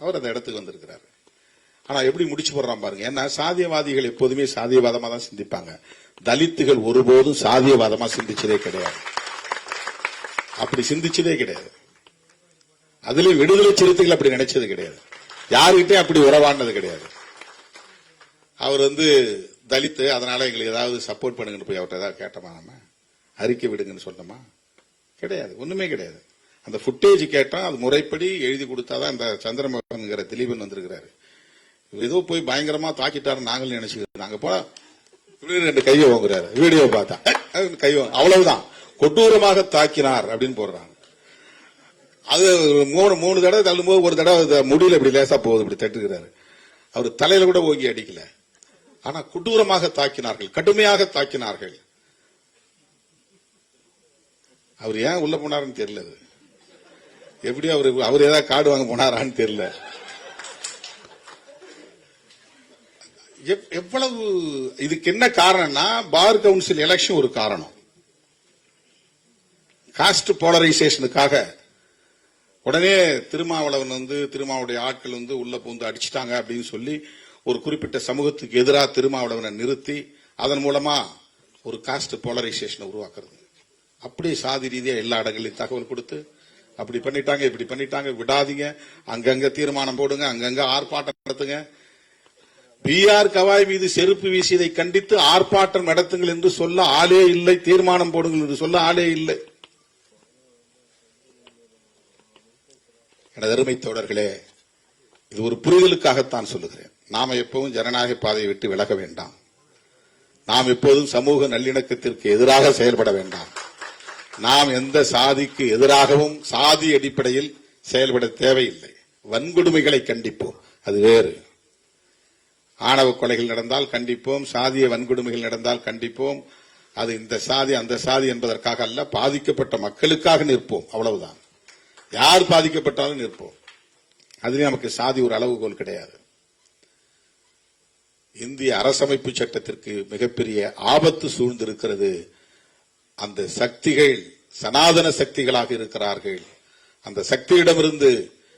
அவர் அந்த இடத்துக்கு வந்திருக்கிறார். ஆனா எப்படி முடிச்சு போடுறான் பாருங்க. ஏன்னா சாதியவாதிகள் எப்போதுமே சாதியவாதமா தான் சிந்திப்பாங்க, தலித்துகள் ஒருபோதும் சாதியவாதமா சிந்திச்சதே கிடையாது, அப்படி சிந்திச்சதே கிடையாது. அதுலயும் விடுதலை சிறுத்தைகள் அப்படி நினைச்சது கிடையாது, யாருகிட்டே அப்படி உறவானது கிடையாது. அவர் வந்து தலித்து, அதனால எங்களுக்கு ஏதாவது சப்போர்ட் பண்ணுங்கன்னு போய் அவர்கிட்ட ஏதாவது கேட்டோமா, நம்ம அறிக்கை விடுங்கன்னு சொன்னோமா? கிடையாது, ஒண்ணுமே கிடையாது. அந்த புட்டேஜ் கேட்டோம், அது முறைப்படி எழுதி கொடுத்தாதான் இந்த சந்திரமோகன்கிற திலீபன் வந்திருக்கிறாரு. ஏதோ போய் பயங்கரமா தாக்கிட்டாரு நாங்களும் நினைச்சுக்கிறோம். நாங்க போனா 2 கையை வாங்குறாரு, வீடியோ பார்த்தா கையோ, அவ்வளவுதான், கொடூரமாக தாக்கினார் அப்படின்னு போடுறாங்க. அது 3 தடவை தள்ளும்போது ஒரு தடவை முடியல இப்படி லேசா போகுது, இப்படி தட்டுக்கிறாரு. அவர் தலையில கூட ஓங்கி அடிக்கல, ஆனா கொடூரமாக தாக்கினார்கள், கடுமையாக தாக்கினார்கள். அவர் ஏன் உள்ள போனாருன்னு தெரியல, எப்படி அவர் ஏதாவது கார்டு வாங்க போனாரான்னு தெரியல. எவ்வளவு இதுக்கு என்ன காரணம்னா, பார் கவுன்சில் எலெக்ஷன் ஒரு காரணம். காஸ்ட் போலரைசேஷனுக்காக உடனே திருமாவளவன் வந்து திருமாவுடைய ஆட்கள் வந்து உள்ள பூந்து அடிச்சிட்டாங்க அப்படின்னு சொல்லி ஒரு குறிப்பிட்ட சமூகத்துக்கு எதிராக திருமாவளவனை நிறுத்தி அதன் மூலமா ஒரு காஸ்ட் போலரைசேஷனை உருவாக்குறது. அப்படி சாதி ரீதியா எல்லா இடங்களையும் தகவல் கொடுத்து அப்படி பண்ணிட்டாங்க இப்படி பண்ணிட்டாங்க விடாதீங்க, அங்கங்க தீர்மானம் போடுங்க, அங்கங்க ஆர்ப்பாட்டம் நடத்துங்க. பி.ஆர். கவாய் மீது செருப்பு வீசியதை கண்டித்து ஆர்ப்பாட்டம் நடத்துங்கள் என்று சொல்ல ஆளே இல்லை, தீர்மானம் போடுங்கள் என்று சொல்ல ஆளே இல்லை. எனது அருமை தோழர்களே, இது ஒரு புரிதலுக்காகத்தான் சொல்லுகிறேன். நாம எப்பவும் ஜனநாயக பாதையை விட்டு விலக வேண்டாம். நாம் எப்போதும் சமூக நல்லிணக்கத்திற்கு எதிராக செயல்பட வேண்டாம். நாம் எந்த சாதிக்கு எதிராகவும் சாதி அடிப்படையில் செயல்பட தேவையில்லை. வன்கொடுமைகளை கண்டிப்போம், அது வேறு. ஆணவ கொலைகள் நடந்தால் கண்டிப்போம், சாதிய வன்கொடுமைகள் நடந்தால் கண்டிப்போம். அது இந்த சாதி அந்த சாதி என்பதற்காக அல்ல, பாதிக்கப்பட்ட மக்களுக்காக நிற்போம், அவ்வளவுதான். யார் பாதிக்கப்பட்டாலும் நிற்போம். அதிலே நமக்கு சாதி ஒரு அளவுகோல் கிடையாது. இந்திய அரசமைப்பு சட்டத்திற்கு மிகப்பெரிய ஆபத்து சூழ்ந்திருக்கிறது. அந்த சக்திகள் சனாதன சக்திகளாக இருக்கிறார்கள். அந்த சக்தியிடமிருந்து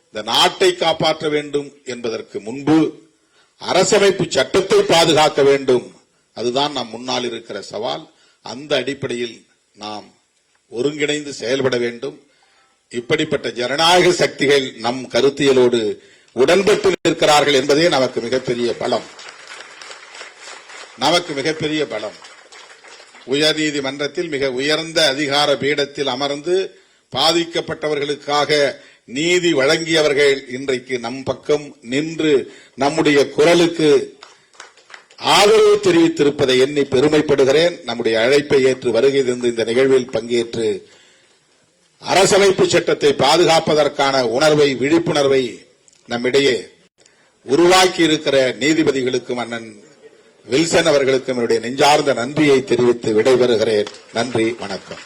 இந்த நாட்டை காப்பாற்ற வேண்டும் என்பதற்கு முன்பு அரசமைப்பு சட்டத்தை பாதுகாக்க வேண்டும். அதுதான் நம் முன்னால் இருக்கிற சவால். அந்த அடிப்படையில் நாம் ஒருங்கிணைந்து செயல்பட வேண்டும். இப்படிப்பட்ட ஜனநாயக சக்திகள் நம் கருத்தியலோடு உடன்பட்டு நிற்கிறார்கள் என்பதே நமக்கு மிகப்பெரிய பலம். நமக்கு மிகப்பெரிய பலம். உயர்நீதிமன்றத்தில் மிக உயர்ந்த அதிகார பீடத்தில் அமர்ந்து பாதிக்கப்பட்டவர்களுக்காக நீதி வழங்கியவர்கள் இன்றைக்கு நம் பக்கம் நின்று நம்முடைய குரலுக்கு ஆதரவு தெரிவித்திருப்பதை எண்ணி பெருமைப்படுகிறேன். நம்முடைய அழைப்பை ஏற்று வருகை தந்து இந்த நிகழ்வில் பங்கேற்று அரசமைப்பு சட்டத்தை பாதுகாப்பதற்கான உணர்வை, விழிப்புணர்வை நம்மிடையே உருவாக்கி இருக்கிற நீதிபதிகளுக்கும் அண்ணன் வில்சன் அவர்களுக்கும் என்னுடைய நெஞ்சார்ந்த நன்றியை தெரிவித்து விடைபெறுகிறேன். நன்றி, வணக்கம்.